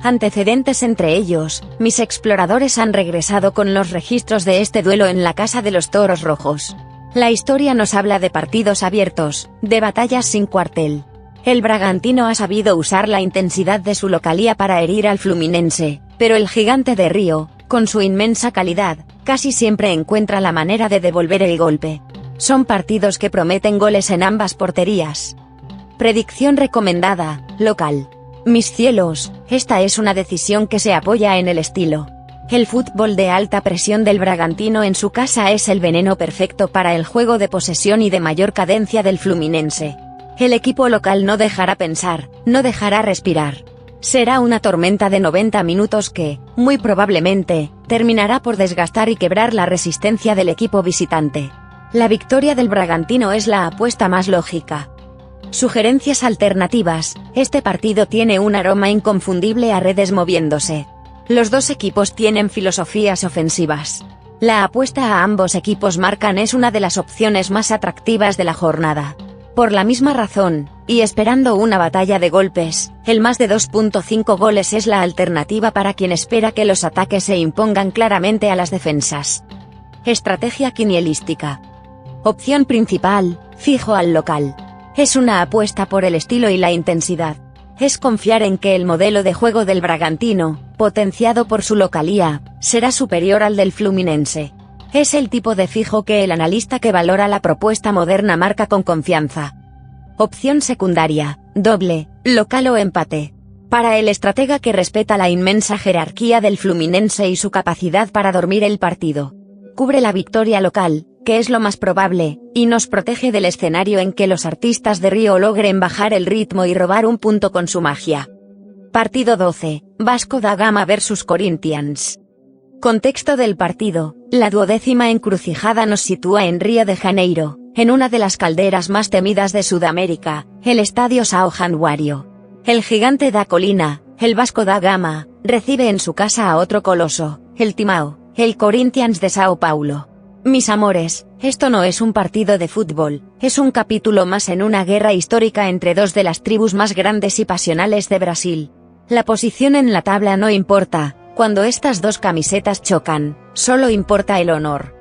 Antecedentes entre ellos: mis exploradores han regresado con los registros de este duelo en la casa de los Toros Rojos. La historia nos habla de partidos abiertos, de batallas sin cuartel. El Bragantino ha sabido usar la intensidad de su localía para herir al Fluminense, pero el gigante de Río, con su inmensa calidad, casi siempre encuentra la manera de devolver el golpe. Son partidos que prometen goles en ambas porterías. Predicción recomendada: local. Mis cielos, esta es una decisión que se apoya en el estilo. El fútbol de alta presión del Bragantino en su casa es el veneno perfecto para el juego de posesión y de mayor cadencia del Fluminense. El equipo local no dejará pensar, no dejará respirar. Será una tormenta de 90 minutos que, muy probablemente, terminará por desgastar y quebrar la resistencia del equipo visitante. La victoria del Bragantino es la apuesta más lógica. Sugerencias alternativas: este partido tiene un aroma inconfundible a redes moviéndose. Los dos equipos tienen filosofías ofensivas. La apuesta a ambos equipos marcan es una de las opciones más atractivas de la jornada. Por la misma razón, y esperando una batalla de golpes, el más de 2.5 goles es la alternativa para quien espera que los ataques se impongan claramente a las defensas. Estrategia quinielística. Opción principal: fijo al local. Es una apuesta por el estilo y la intensidad. Es confiar en que el modelo de juego del Bragantino, potenciado por su localía, será superior al del Fluminense. Es el tipo de fijo que el analista que valora la propuesta moderna marca con confianza. Opción secundaria: doble, local o empate. Para el estratega que respeta la inmensa jerarquía del Fluminense y su capacidad para dormir el partido. Cubre la victoria local, que es lo más probable, y nos protege del escenario en que los artistas de Río logren bajar el ritmo y robar un punto con su magia. Partido 12, Vasco da Gama vs Corinthians. Contexto del partido: la 12ª encrucijada nos sitúa en Río de Janeiro, en una de las calderas más temidas de Sudamérica, el estadio São Januário. El gigante da colina, el Vasco da Gama, recibe en su casa a otro coloso, el Timão, el Corinthians de Sao Paulo. Mis amores, esto no es un partido de fútbol, es un capítulo más en una guerra histórica entre dos de las tribus más grandes y pasionales de Brasil. La posición en la tabla no importa. Cuando estas dos camisetas chocan, solo importa el honor.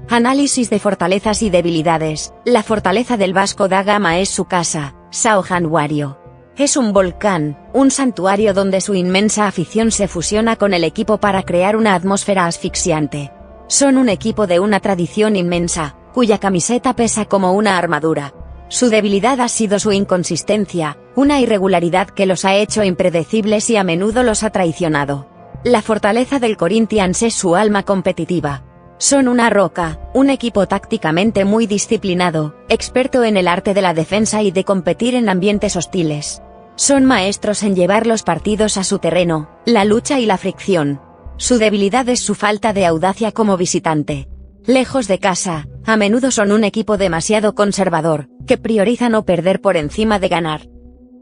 Análisis de fortalezas y debilidades. La fortaleza del Vasco da Gama es su casa, São Januário. Es un volcán, un santuario donde su inmensa afición se fusiona con el equipo para crear una atmósfera asfixiante. Son un equipo de una tradición inmensa, cuya camiseta pesa como una armadura. Su debilidad ha sido su inconsistencia, una irregularidad que los ha hecho impredecibles y a menudo los ha traicionado. La fortaleza del Corinthians es su alma competitiva. Son una roca, un equipo tácticamente muy disciplinado, experto en el arte de la defensa y de competir en ambientes hostiles. Son maestros en llevar los partidos a su terreno, la lucha y la fricción. Su debilidad es su falta de audacia como visitante. Lejos de casa, a menudo son un equipo demasiado conservador, que prioriza no perder por encima de ganar.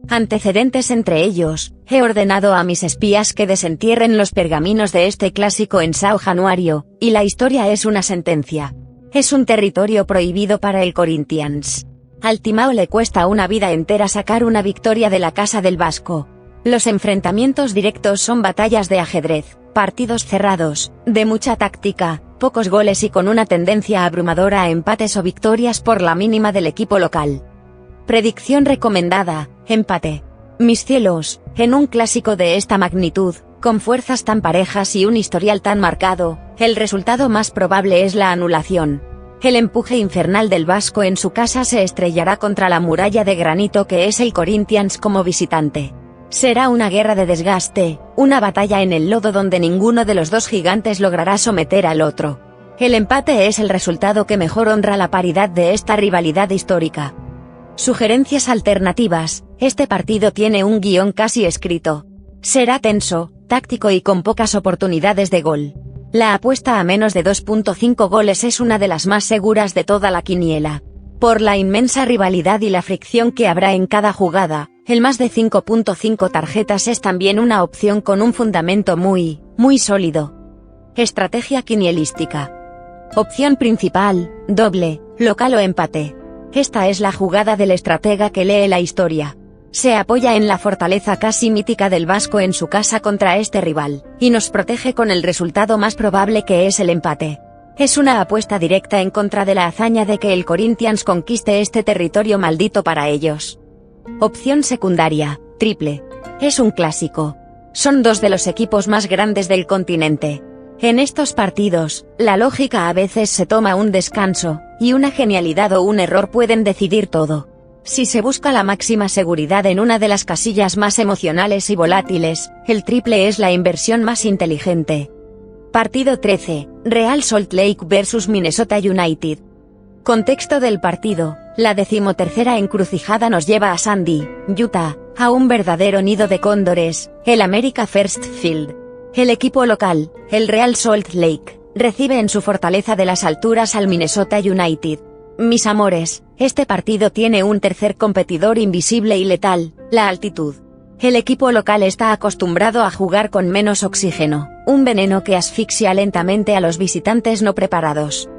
Antecedentes entre ellos, he ordenado a mis espías que desentierren los pergaminos de este clásico en São Januario, y la historia es una sentencia. Es un territorio prohibido para el Corinthians. Al Timão le cuesta una vida entera sacar una victoria de la casa del Vasco. Los enfrentamientos directos son batallas de ajedrez, partidos cerrados, de mucha táctica, pocos goles y con una tendencia abrumadora a empates o victorias por la mínima del equipo local. Predicción recomendada, empate. Mis cielos, en un clásico de esta magnitud, con fuerzas tan parejas y un historial tan marcado, el resultado más probable es la anulación. El empuje infernal del Vasco en su casa se estrellará contra la muralla de granito que es el Corinthians como visitante. Será una guerra de desgaste, una batalla en el lodo donde ninguno de los dos gigantes logrará someter al otro. El empate es el resultado que mejor honra la paridad de esta rivalidad histórica. Sugerencias alternativas, este partido tiene un guión casi escrito. Será tenso, táctico y con pocas oportunidades de gol. La apuesta a menos de 2.5 goles es una de las más seguras de toda la quiniela. Por la inmensa rivalidad y la fricción que habrá en cada jugada, el más de 5.5 tarjetas es también una opción con un fundamento muy sólido. Estrategia quinielística. Opción principal, doble, local o empate. Esta es la jugada del estratega que lee la historia. Se apoya en la fortaleza casi mítica del Vasco en su casa contra este rival, y nos protege con el resultado más probable que es el empate. Es una apuesta directa en contra de la hazaña de que el Corinthians conquiste este territorio maldito para ellos. Opción secundaria, triple. Es un clásico. Son dos de los equipos más grandes del continente. En estos partidos, la lógica a veces se toma un descanso, y una genialidad o un error pueden decidir todo. Si se busca la máxima seguridad en una de las casillas más emocionales y volátiles, el triple es la inversión más inteligente. Partido 13, Real Salt Lake vs Minnesota United. Contexto del partido, la 13ª encrucijada nos lleva a Sandy, Utah, a un verdadero nido de cóndores, el America First Field. El equipo local, el Real Salt Lake, recibe en su fortaleza de las alturas al Minnesota United. Mis amores, este partido tiene un tercer competidor invisible y letal, la altitud. El equipo local está acostumbrado a jugar con menos oxígeno, un veneno que asfixia lentamente a los visitantes no preparados.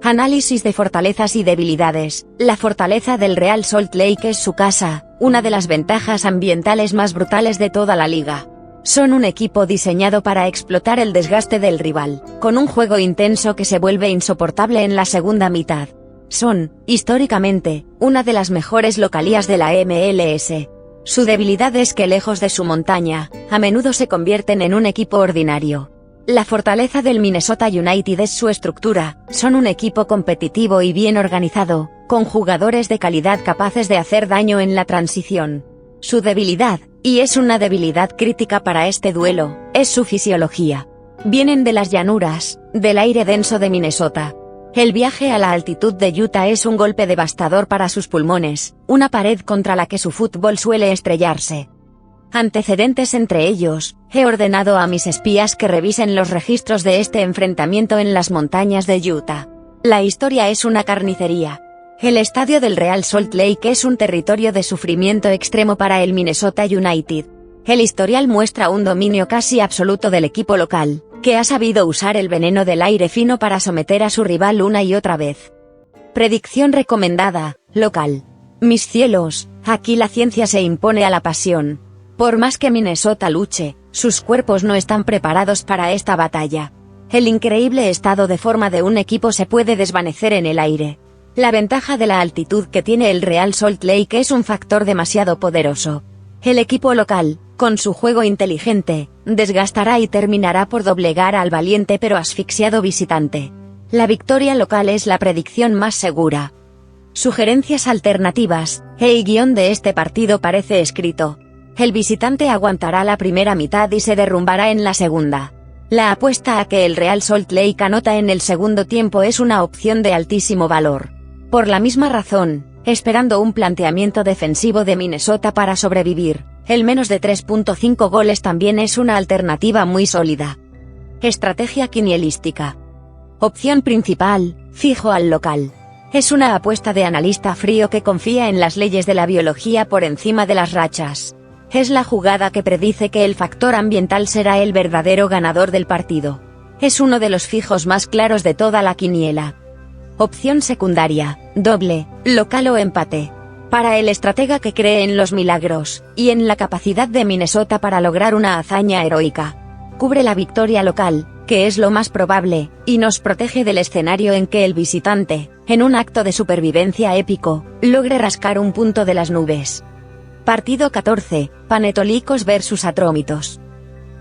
Análisis de fortalezas y debilidades. La fortaleza del Real Salt Lake es su casa, una de las ventajas ambientales más brutales de toda la liga. Son un equipo diseñado para explotar el desgaste del rival, con un juego intenso que se vuelve insoportable en la segunda mitad. Son, históricamente, una de las mejores localías de la MLS. Su debilidad es que lejos de su montaña, a menudo se convierten en un equipo ordinario. La fortaleza del Minnesota United es su estructura, son un equipo competitivo y bien organizado, con jugadores de calidad capaces de hacer daño en la transición. Su debilidad, y es una debilidad crítica para este duelo, es su fisiología. Vienen de las llanuras, del aire denso de Minnesota. El viaje a la altitud de Utah es un golpe devastador para sus pulmones, una pared contra la que su fútbol suele estrellarse. Antecedentes entre ellos, he ordenado a mis espías que revisen los registros de este enfrentamiento en las montañas de Utah. La historia es una carnicería. El estadio del Real Salt Lake es un territorio de sufrimiento extremo para el Minnesota United. El historial muestra un dominio casi absoluto del equipo local, que ha sabido usar el veneno del aire fino para someter a su rival una y otra vez. Predicción recomendada, local. Mis cielos, aquí la ciencia se impone a la pasión. Por más que Minnesota luche, sus cuerpos no están preparados para esta batalla. El increíble estado de forma de un equipo se puede desvanecer en el aire. La ventaja de la altitud que tiene el Real Salt Lake es un factor demasiado poderoso. El equipo local, con su juego inteligente, desgastará y terminará por doblegar al valiente pero asfixiado visitante. La victoria local es la predicción más segura. Sugerencias alternativas, el guión de este partido parece escrito. El visitante aguantará la primera mitad y se derrumbará en la segunda. La apuesta a que el Real Salt Lake anota en el segundo tiempo es una opción de altísimo valor. Por la misma razón, esperando un planteamiento defensivo de Minnesota para sobrevivir, el menos de 3.5 goles también es una alternativa muy sólida. Estrategia quinielística. Opción principal, fijo al local. Es una apuesta de analista frío que confía en las leyes de la biología por encima de las rachas. Es la jugada que predice que el factor ambiental será el verdadero ganador del partido. Es uno de los fijos más claros de toda la quiniela. Opción secundaria, doble, local o empate. Para el estratega que cree en los milagros, y en la capacidad de Minnesota para lograr una hazaña heroica. Cubre la victoria local, que es lo más probable, y nos protege del escenario en que el visitante, en un acto de supervivencia épico, logre rascar un punto de las nubes. Partido 14, Panetolicos vs Atrómitos.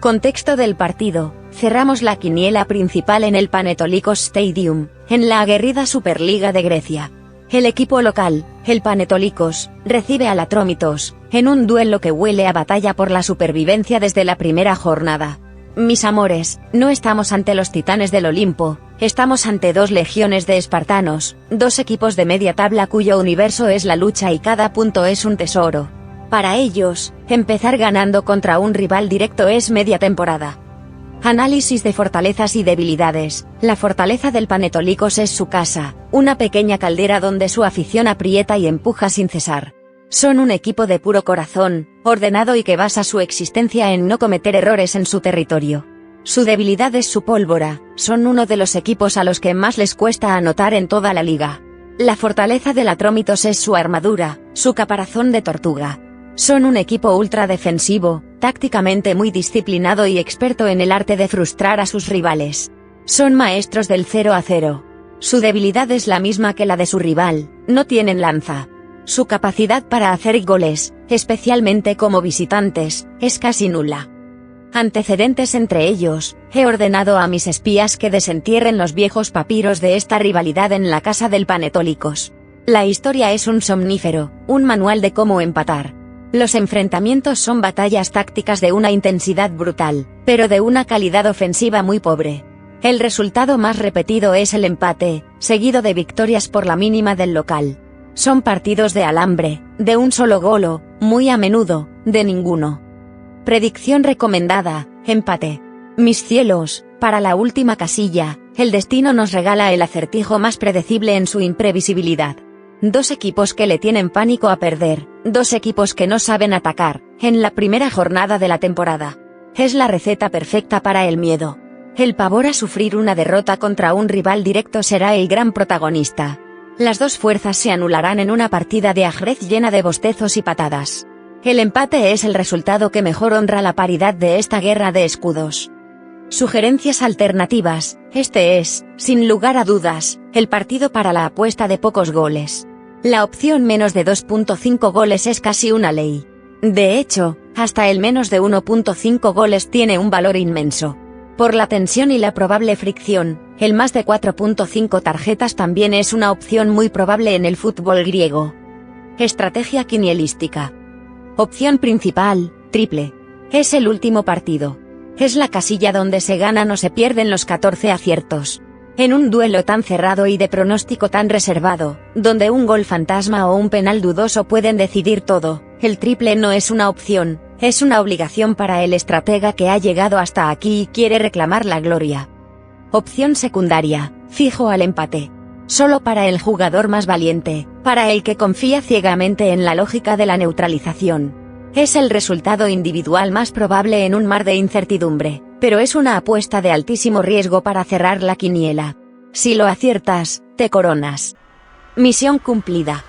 Contexto del partido: cerramos la quiniela principal en el Panetolicos Stadium, en la aguerrida Superliga de Grecia. El equipo local, el Panetolicos, recibe al Atrómitos, en un duelo que huele a batalla por la supervivencia desde la primera jornada. Mis amores, no estamos ante los titanes del Olimpo, estamos ante dos legiones de espartanos, dos equipos de media tabla cuyo universo es la lucha y cada punto es un tesoro. Para ellos, empezar ganando contra un rival directo es media temporada. Análisis de fortalezas y debilidades. La fortaleza del Panetolicos es su casa, una pequeña caldera donde su afición aprieta y empuja sin cesar. Son un equipo de puro corazón, ordenado y que basa su existencia en no cometer errores en su territorio. Su debilidad es su pólvora, son uno de los equipos a los que más les cuesta anotar en toda la liga. La fortaleza del Atrómitos es su armadura, su caparazón de tortuga. Son un equipo ultra defensivo, tácticamente muy disciplinado y experto en el arte de frustrar a sus rivales. Son maestros del 0-0. Su debilidad es la misma que la de su rival, no tienen lanza. Su capacidad para hacer goles, especialmente como visitantes, es casi nula. Antecedentes entre ellos: he ordenado a mis espías que desentierren los viejos papiros de esta rivalidad en la casa del Panetolicos. La historia es un somnífero, un manual de cómo empatar. Los enfrentamientos son batallas tácticas de una intensidad brutal, pero de una calidad ofensiva muy pobre. El resultado más repetido es el empate, seguido de victorias por la mínima del local. Son partidos de alambre, de un solo gol, muy a menudo, de ninguno. Predicción recomendada: empate. Mis cielos, para la última casilla, el destino nos regala el acertijo más predecible en su imprevisibilidad. Dos equipos que le tienen pánico a perder, dos equipos que no saben atacar, en la primera jornada de la temporada. Es la receta perfecta para el miedo. El pavor a sufrir una derrota contra un rival directo será el gran protagonista. Las dos fuerzas se anularán en una partida de ajedrez llena de bostezos y patadas. El empate es el resultado que mejor honra la paridad de esta guerra de escudos. Sugerencias alternativas: este es, sin lugar a dudas, el partido para la apuesta de pocos goles. La opción menos de 2.5 goles es casi una ley. De hecho, hasta el menos de 1.5 goles tiene un valor inmenso. Por la tensión y la probable fricción, el más de 4.5 tarjetas también es una opción muy probable en el fútbol griego. Estrategia quinielística. Opción principal: triple. Es el último partido. Es la casilla donde se ganan o se pierden los 14 aciertos. En un duelo tan cerrado y de pronóstico tan reservado, donde un gol fantasma o un penal dudoso pueden decidir todo, el triple no es una opción, es una obligación para el estratega que ha llegado hasta aquí y quiere reclamar la gloria. Opción secundaria: fijo al empate. Solo para el jugador más valiente, para el que confía ciegamente en la lógica de la neutralización. Es el resultado individual más probable en un mar de incertidumbre, pero es una apuesta de altísimo riesgo para cerrar la quiniela. Si lo aciertas, te coronas. Misión cumplida.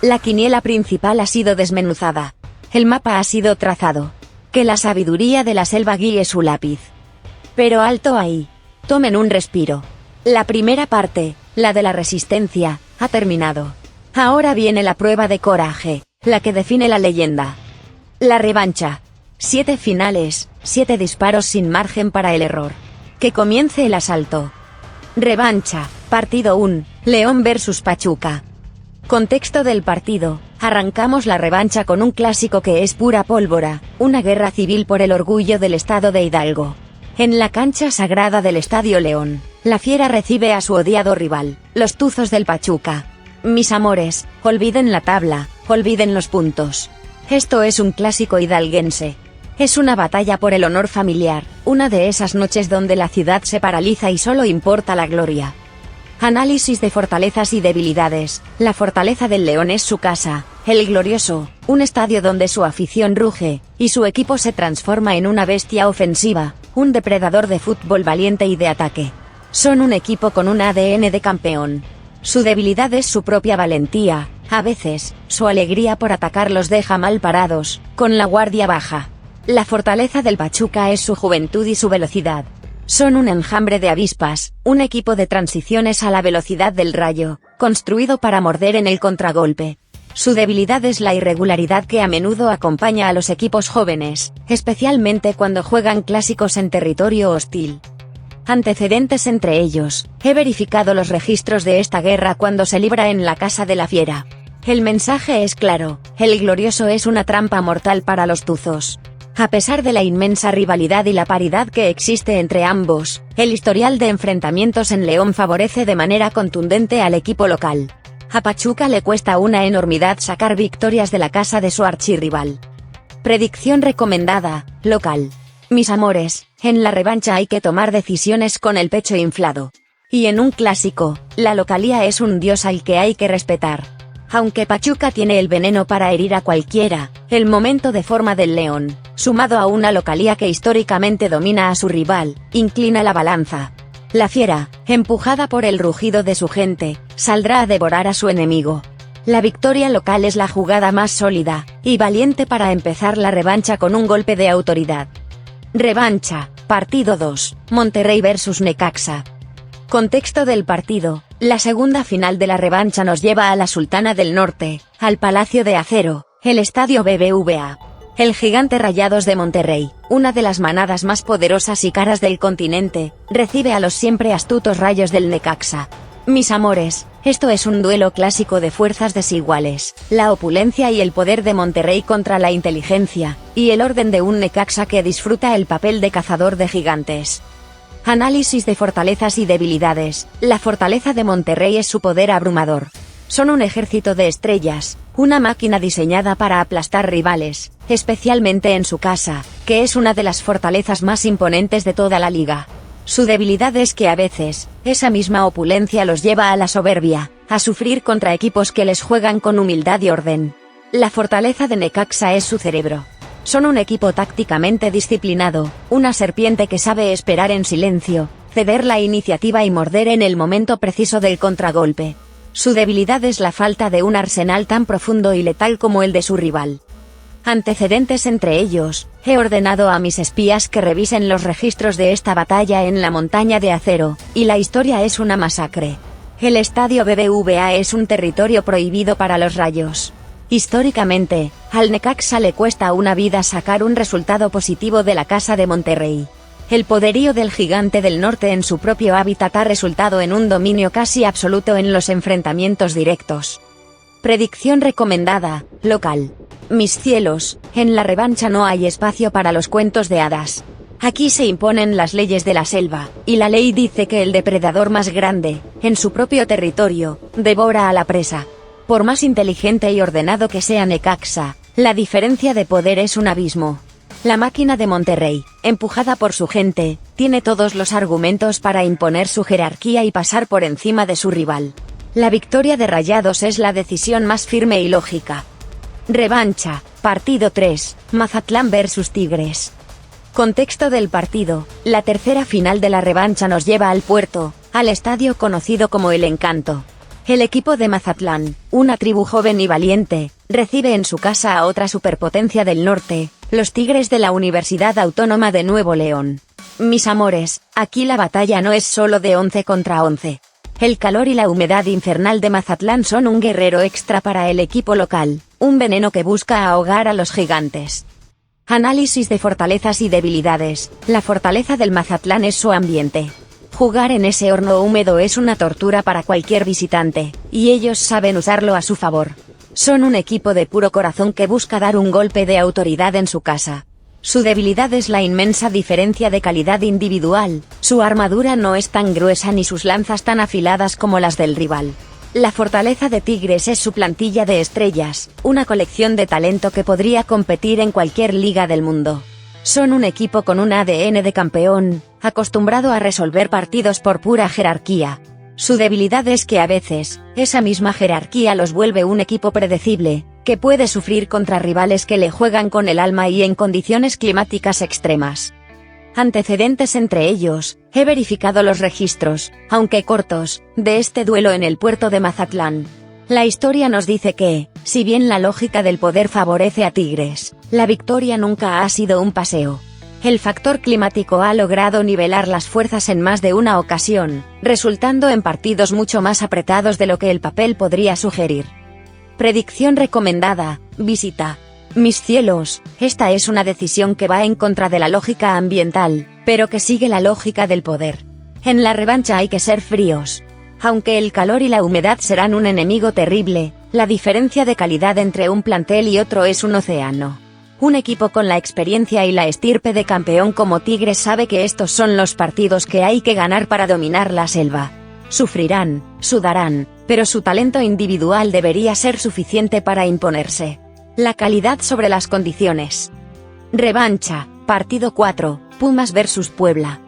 La quiniela principal ha sido desmenuzada. El mapa ha sido trazado. Que la sabiduría de la selva guíe su lápiz. Pero alto ahí. Tomen un respiro. La primera parte, la de la resistencia, ha terminado. Ahora viene la prueba de coraje, la que define la leyenda. La revancha. 7 finales, 7 disparos sin margen para el error. Que comience el asalto. Revancha, partido 1, León vs Pachuca. Contexto del partido: arrancamos la revancha con un clásico que es pura pólvora, una guerra civil por el orgullo del estado de Hidalgo. En la cancha sagrada del Estadio León, la Fiera recibe a su odiado rival, los Tuzos del Pachuca. Mis amores, olviden la tabla, olviden los puntos. Esto es un clásico hidalguense. Es una batalla por el honor familiar, una de esas noches donde la ciudad se paraliza y solo importa la gloria. Análisis de fortalezas y debilidades. La fortaleza del León es su casa, el Glorioso, un estadio donde su afición ruge, y su equipo se transforma en una bestia ofensiva, un depredador de fútbol valiente y de ataque. Son un equipo con un ADN de campeón. Su debilidad es su propia valentía, a veces, su alegría por atacar los deja mal parados, con la guardia baja. La fortaleza del Pachuca es su juventud y su velocidad. Son un enjambre de avispas, un equipo de transiciones a la velocidad del rayo, construido para morder en el contragolpe. Su debilidad es la irregularidad que a menudo acompaña a los equipos jóvenes, especialmente cuando juegan clásicos en territorio hostil. Antecedentes entre ellos. He verificado los registros de esta guerra cuando se libra en la Casa de la Fiera. El mensaje es claro, el Glorioso es una trampa mortal para los tuzos. A pesar de la inmensa rivalidad y la paridad que existe entre ambos, el historial de enfrentamientos en León favorece de manera contundente al equipo local. A Pachuca le cuesta una enormidad sacar victorias de la casa de su archirrival. Predicción recomendada, local. Mis amores, en la revancha hay que tomar decisiones con el pecho inflado. Y en un clásico, la localía es un dios al que hay que respetar. Aunque Pachuca tiene el veneno para herir a cualquiera, el momento de forma del León, sumado a una localía que históricamente domina a su rival, inclina la balanza. La Fiera, empujada por el rugido de su gente, saldrá a devorar a su enemigo. La victoria local es la jugada más sólida y valiente para empezar la revancha con un golpe de autoridad. Revancha, partido 2, Monterrey vs Necaxa. Contexto del partido. La segunda final de la revancha nos lleva a la Sultana del Norte, al Palacio de Acero, el Estadio BBVA. El gigante Rayados de Monterrey, una de las manadas más poderosas y caras del continente, recibe a los siempre astutos Rayos del Necaxa. Mis amores, esto es un duelo clásico de fuerzas desiguales, la opulencia y el poder de Monterrey contra la inteligencia y el orden de un Necaxa que disfruta el papel de cazador de gigantes. Análisis de fortalezas y debilidades. La fortaleza de Monterrey es su poder abrumador. Son un ejército de estrellas, una máquina diseñada para aplastar rivales, especialmente en su casa, que es una de las fortalezas más imponentes de toda la liga. Su debilidad es que a veces, esa misma opulencia los lleva a la soberbia, a sufrir contra equipos que les juegan con humildad y orden. La fortaleza de Necaxa es su cerebro. Son un equipo tácticamente disciplinado, una serpiente que sabe esperar en silencio, ceder la iniciativa y morder en el momento preciso del contragolpe. Su debilidad es la falta de un arsenal tan profundo y letal como el de su rival. Antecedentes entre ellos. He ordenado a mis espías que revisen los registros de esta batalla en la Montaña de Acero, y la historia es una masacre. El estadio BBVA es un territorio prohibido para los Rayos. Históricamente, al Necaxa le cuesta una vida sacar un resultado positivo de la Casa de Monterrey. El poderío del gigante del norte en su propio hábitat ha resultado en un dominio casi absoluto en los enfrentamientos directos. Predicción recomendada, local. Mis cielos, en la revancha no hay espacio para los cuentos de hadas. Aquí se imponen las leyes de la selva, y la ley dice que el depredador más grande, en su propio territorio, devora a la presa. Por más inteligente y ordenado que sea Necaxa, la diferencia de poder es un abismo. La máquina de Monterrey, empujada por su gente, tiene todos los argumentos para imponer su jerarquía y pasar por encima de su rival. La victoria de Rayados es la decisión más firme y lógica. Revancha, partido 3, Mazatlán vs Tigres. Contexto del partido. La tercera final de la revancha nos lleva al puerto, al estadio conocido como El Encanto. El equipo de Mazatlán, una tribu joven y valiente, recibe en su casa a otra superpotencia del norte, los Tigres de la Universidad Autónoma de Nuevo León. Mis amores, aquí la batalla no es solo de 11 contra 11. El calor y la humedad infernal de Mazatlán son un guerrero extra para el equipo local, un veneno que busca ahogar a los gigantes. Análisis de fortalezas y debilidades. La fortaleza del Mazatlán es su ambiente. Jugar en ese horno húmedo es una tortura para cualquier visitante, y ellos saben usarlo a su favor. Son un equipo de puro corazón que busca dar un golpe de autoridad en su casa. Su debilidad es la inmensa diferencia de calidad individual, su armadura no es tan gruesa ni sus lanzas tan afiladas como las del rival. La fortaleza de Tigres es su plantilla de estrellas, una colección de talento que podría competir en cualquier liga del mundo. Son un equipo con un ADN de campeón, acostumbrado a resolver partidos por pura jerarquía. Su debilidad es que a veces, esa misma jerarquía los vuelve un equipo predecible, que puede sufrir contra rivales que le juegan con el alma y en condiciones climáticas extremas. Antecedentes entre ellos, he verificado los registros, aunque cortos, de este duelo en el puerto de Mazatlán. La historia nos dice que, si bien la lógica del poder favorece a Tigres, la victoria nunca ha sido un paseo. El factor climático ha logrado nivelar las fuerzas en más de una ocasión, resultando en partidos mucho más apretados de lo que el papel podría sugerir. Predicción recomendada: visita. Mis cielos, esta es una decisión que va en contra de la lógica ambiental, pero que sigue la lógica del poder. En la revancha hay que ser fríos. Aunque el calor y la humedad serán un enemigo terrible, la diferencia de calidad entre un plantel y otro es un océano. Un equipo con la experiencia y la estirpe de campeón como Tigres sabe que estos son los partidos que hay que ganar para dominar la selva. Sufrirán, sudarán, pero su talento individual debería ser suficiente para imponerse. La calidad sobre las condiciones. Revancha, partido 4, Pumas vs Puebla.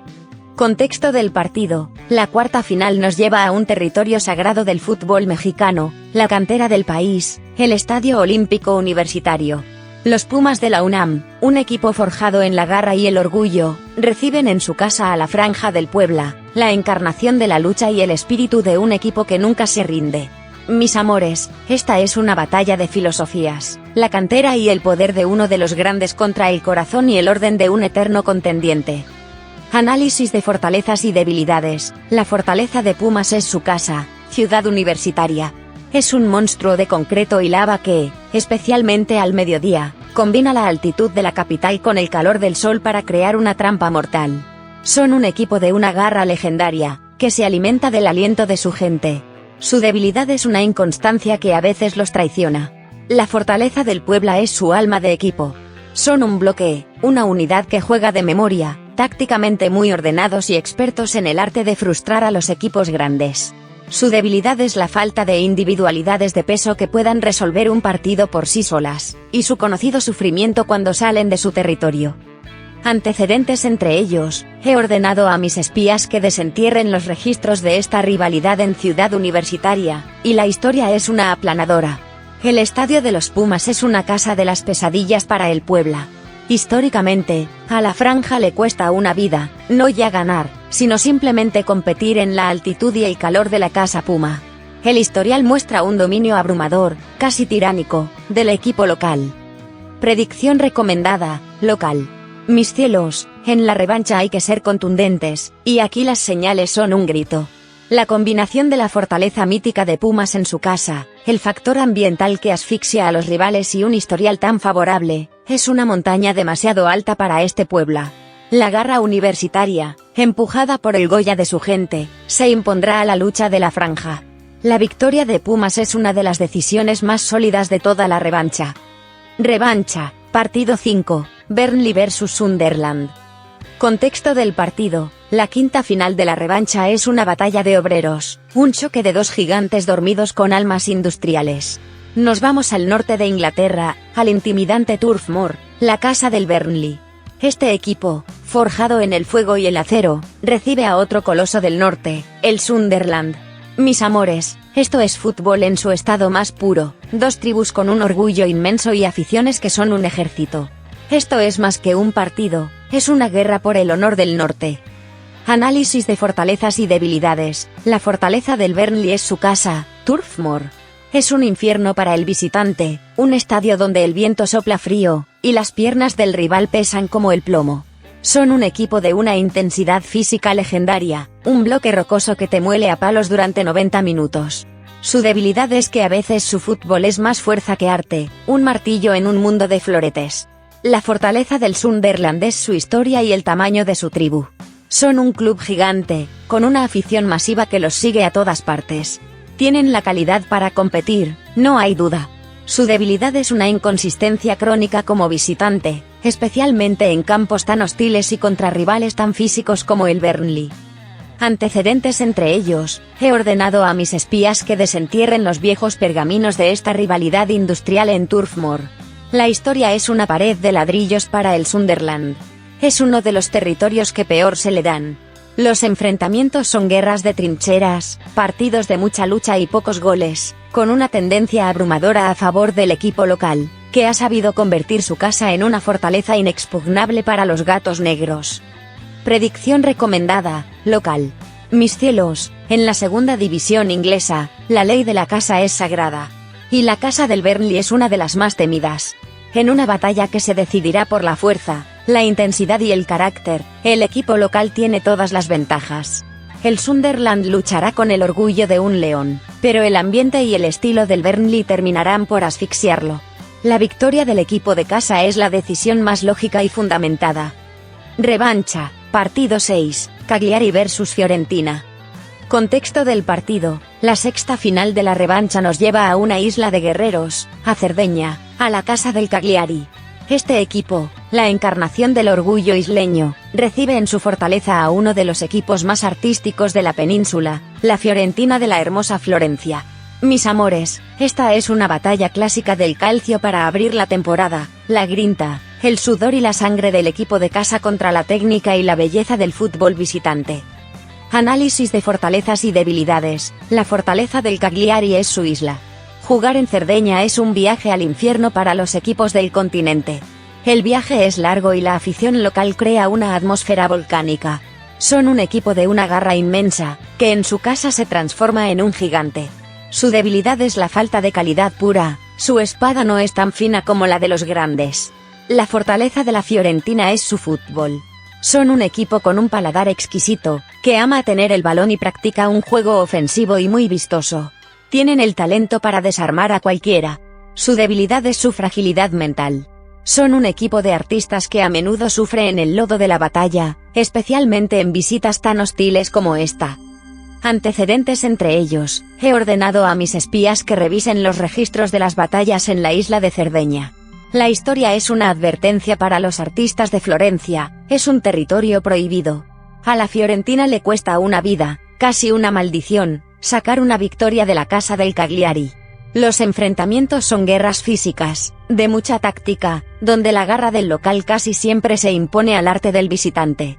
Contexto del partido: la cuarta final nos lleva a un territorio sagrado del fútbol mexicano, la cantera del país, el Estadio Olímpico Universitario. Los Pumas de la UNAM, un equipo forjado en la garra y el orgullo, reciben en su casa a la Franja del Puebla, la encarnación de la lucha y el espíritu de un equipo que nunca se rinde. Mis amores, esta es una batalla de filosofías, la cantera y el poder de uno de los grandes contra el corazón y el orden de un eterno contendiente. Análisis de fortalezas y debilidades. La fortaleza de Pumas es su casa, Ciudad Universitaria. Es un monstruo de concreto y lava que, especialmente al mediodía, combina la altitud de la capital con el calor del sol para crear una trampa mortal. Son un equipo de una garra legendaria, que se alimenta del aliento de su gente. Su debilidad es una inconstancia que a veces los traiciona. La fortaleza del Puebla es su alma de equipo. Son un bloque, una unidad que juega de memoria, tácticamente muy ordenados y expertos en el arte de frustrar a los equipos grandes. Su debilidad es la falta de individualidades de peso que puedan resolver un partido por sí solas, y su conocido sufrimiento cuando salen de su territorio. Antecedentes entre ellos: he ordenado a mis espías que desentierren los registros de esta rivalidad en Ciudad Universitaria, y la historia es una aplanadora. El estadio de los Pumas es una casa de las pesadillas para el Puebla. Históricamente, a la Franja le cuesta una vida, no ya ganar, sino simplemente competir en la altitud y el calor de la casa Puma. El historial muestra un dominio abrumador, casi tiránico, del equipo local. Predicción recomendada: local. Mis cielos, en la revancha hay que ser contundentes, y aquí las señales son un grito. La combinación de la fortaleza mítica de Pumas en su casa, el factor ambiental que asfixia a los rivales y un historial tan favorable, es una montaña demasiado alta para este Puebla. La garra universitaria, empujada por el Goya de su gente, se impondrá a la lucha de la Franja. La victoria de Pumas es una de las decisiones más sólidas de toda la revancha. Revancha, partido 5, Burnley vs Sunderland. Contexto del partido: la quinta final de la revancha es una batalla de obreros, un choque de dos gigantes dormidos con almas industriales. Nos vamos al norte de Inglaterra, al intimidante Turf Moor, la casa del Burnley. Este equipo, forjado en el fuego y el acero, recibe a otro coloso del norte, el Sunderland. Mis amores, esto es fútbol en su estado más puro, dos tribus con un orgullo inmenso y aficiones que son un ejército. Esto es más que un partido, es una guerra por el honor del norte. Análisis de fortalezas y debilidades. La fortaleza del Burnley es su casa, Turf Moor. Es un infierno para el visitante, un estadio donde el viento sopla frío, y las piernas del rival pesan como el plomo. Son un equipo de una intensidad física legendaria, un bloque rocoso que te muele a palos durante 90 minutos. Su debilidad es que a veces su fútbol es más fuerza que arte, un martillo en un mundo de floretes. La fortaleza del Sunderland es su historia y el tamaño de su tribu. Son un club gigante, con una afición masiva que los sigue a todas partes. Tienen la calidad para competir, no hay duda. Su debilidad es una inconsistencia crónica como visitante, especialmente en campos tan hostiles y contra rivales tan físicos como el Burnley. Antecedentes entre ellos: he ordenado a mis espías que desentierren los viejos pergaminos de esta rivalidad industrial en Turf Moor. La historia es una pared de ladrillos para el Sunderland. Es uno de los territorios que peor se le dan. Los enfrentamientos son guerras de trincheras, partidos de mucha lucha y pocos goles, con una tendencia abrumadora a favor del equipo local, que ha sabido convertir su casa en una fortaleza inexpugnable para los gatos negros. Predicción recomendada, local. Mis cielos, en la segunda división inglesa, la ley de la casa es sagrada. Y la casa del Burnley es una de las más temidas. En una batalla que se decidirá por la fuerza, la intensidad y el carácter, el equipo local tiene todas las ventajas. El Sunderland luchará con el orgullo de un león, pero el ambiente y el estilo del Burnley terminarán por asfixiarlo. La victoria del equipo de casa es la decisión más lógica y fundamentada. Revancha, partido 6, Cagliari vs Fiorentina. Contexto del partido: la sexta final de la revancha nos lleva a una isla de guerreros, a Cerdeña, a la casa del Cagliari. Este equipo, la encarnación del orgullo isleño, recibe en su fortaleza a uno de los equipos más artísticos de la península, la Fiorentina de la hermosa Florencia. Mis amores, esta es una batalla clásica del calcio para abrir la temporada, la grinta, el sudor y la sangre del equipo de casa contra la técnica y la belleza del fútbol visitante. Análisis de fortalezas y debilidades. La fortaleza del Cagliari es su isla. Jugar en Cerdeña es un viaje al infierno para los equipos del continente. El viaje es largo y la afición local crea una atmósfera volcánica. Son un equipo de una garra inmensa, que en su casa se transforma en un gigante. Su debilidad es la falta de calidad pura, su espada no es tan fina como la de los grandes. La fortaleza de la Fiorentina es su fútbol. Son un equipo con un paladar exquisito, que ama tener el balón y practica un juego ofensivo y muy vistoso. Tienen el talento para desarmar a cualquiera. Su debilidad es su fragilidad mental. Son un equipo de artistas que a menudo sufre en el lodo de la batalla, especialmente en visitas tan hostiles como esta. Antecedentes entre ellos: he ordenado a mis espías que revisen los registros de las batallas en la isla de Cerdeña. La historia es una advertencia para los artistas de Florencia, es un territorio prohibido. A la Fiorentina le cuesta una vida, casi una maldición, sacar una victoria de la casa del Cagliari. Los enfrentamientos son guerras físicas, de mucha táctica, donde la garra del local casi siempre se impone al arte del visitante.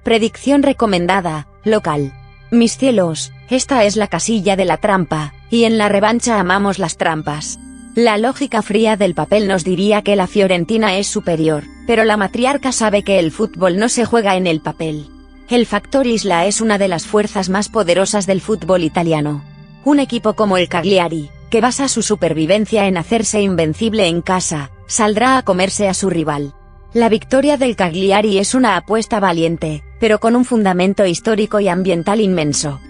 Predicción recomendada, local. Mis cielos, esta es la casilla de la trampa, y en la revancha amamos las trampas. La lógica fría del papel nos diría que la Fiorentina es superior, pero la matriarca sabe que el fútbol no se juega en el papel. El factor isla es una de las fuerzas más poderosas del fútbol italiano. Un equipo como el Cagliari, que basa su supervivencia en hacerse invencible en casa, saldrá a comerse a su rival. La victoria del Cagliari es una apuesta valiente, pero con un fundamento histórico y ambiental inmenso.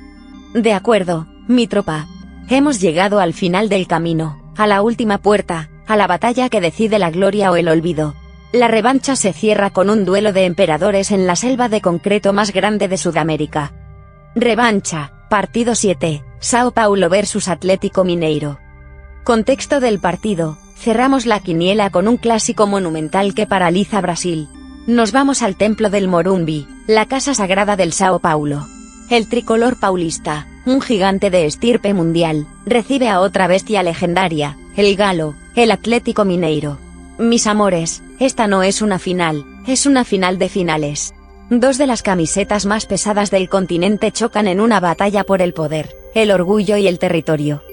De acuerdo, mi tropa. Hemos llegado al final del camino, a la última puerta, a la batalla que decide la gloria o el olvido. La revancha se cierra con un duelo de emperadores en la selva de concreto más grande de Sudamérica. Revancha, partido 7, Sao Paulo vs Atlético Mineiro. Contexto del partido: cerramos la quiniela con un clásico monumental que paraliza Brasil. Nos vamos al templo del Morumbi, la casa sagrada del Sao Paulo. El tricolor paulista, un gigante de estirpe mundial, recibe a otra bestia legendaria, el Galo, el Atlético Mineiro. Mis amores, esta no es una final, es una final de finales. Dos de las camisetas más pesadas del continente chocan en una batalla por el poder, el orgullo y el territorio.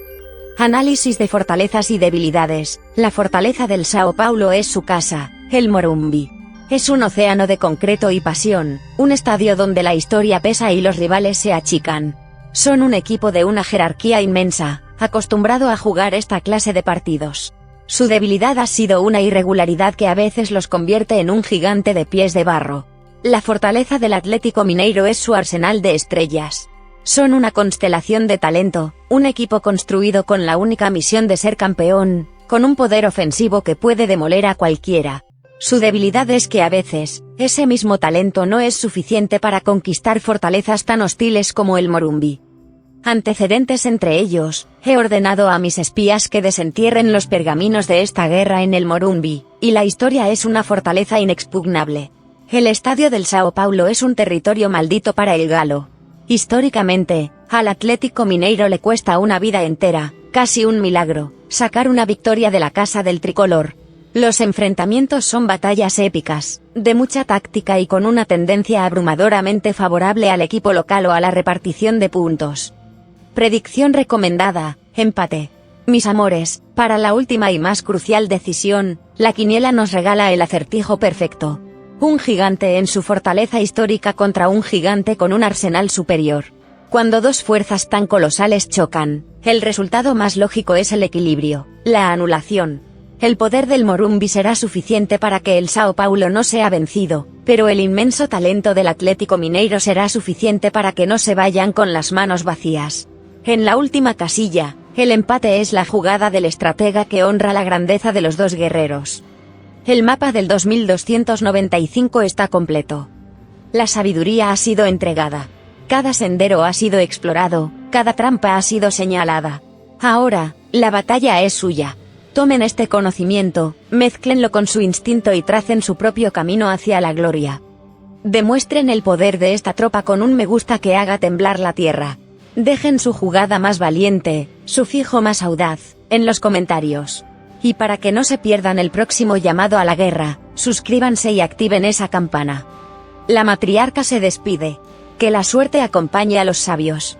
Análisis de fortalezas y debilidades. La fortaleza del Sao Paulo es su casa, el Morumbi. Es un océano de concreto y pasión, un estadio donde la historia pesa y los rivales se achican. Son un equipo de una jerarquía inmensa, acostumbrado a jugar esta clase de partidos. Su debilidad ha sido una irregularidad que a veces los convierte en un gigante de pies de barro. La fortaleza del Atlético Mineiro es su arsenal de estrellas. Son una constelación de talento, un equipo construido con la única misión de ser campeón, con un poder ofensivo que puede demoler a cualquiera. Su debilidad es que a veces, ese mismo talento no es suficiente para conquistar fortalezas tan hostiles como el Morumbi. Antecedentes entre ellos: he ordenado a mis espías que desentierren los pergaminos de esta guerra en el Morumbi, y la historia es una fortaleza inexpugnable. El estadio del Sao Paulo es un territorio maldito para el Galo. Históricamente, al Atlético Mineiro le cuesta una vida entera, casi un milagro, sacar una victoria de la casa del tricolor. Los enfrentamientos son batallas épicas, de mucha táctica y con una tendencia abrumadoramente favorable al equipo local o a la repartición de puntos. Predicción recomendada, empate. Mis amores, para la última y más crucial decisión, la quiniela nos regala el acertijo perfecto. Un gigante en su fortaleza histórica contra un gigante con un arsenal superior. Cuando dos fuerzas tan colosales chocan, el resultado más lógico es el equilibrio, la anulación. El poder del Morumbi será suficiente para que el Sao Paulo no sea vencido, pero el inmenso talento del Atlético Mineiro será suficiente para que no se vayan con las manos vacías. En la última casilla, el empate es la jugada del estratega que honra la grandeza de los dos guerreros. El mapa del 2295 está completo. La sabiduría ha sido entregada. Cada sendero ha sido explorado, cada trampa ha sido señalada. Ahora, la batalla es suya. Tomen este conocimiento, mézclenlo con su instinto y tracen su propio camino hacia la gloria. Demuestren el poder de esta tropa con un me gusta que haga temblar la tierra. Dejen su jugada más valiente, su fijo más audaz, en los comentarios. Y para que no se pierdan el próximo llamado a la guerra, suscríbanse y activen esa campana. La matriarca se despide. Que la suerte acompañe a los sabios.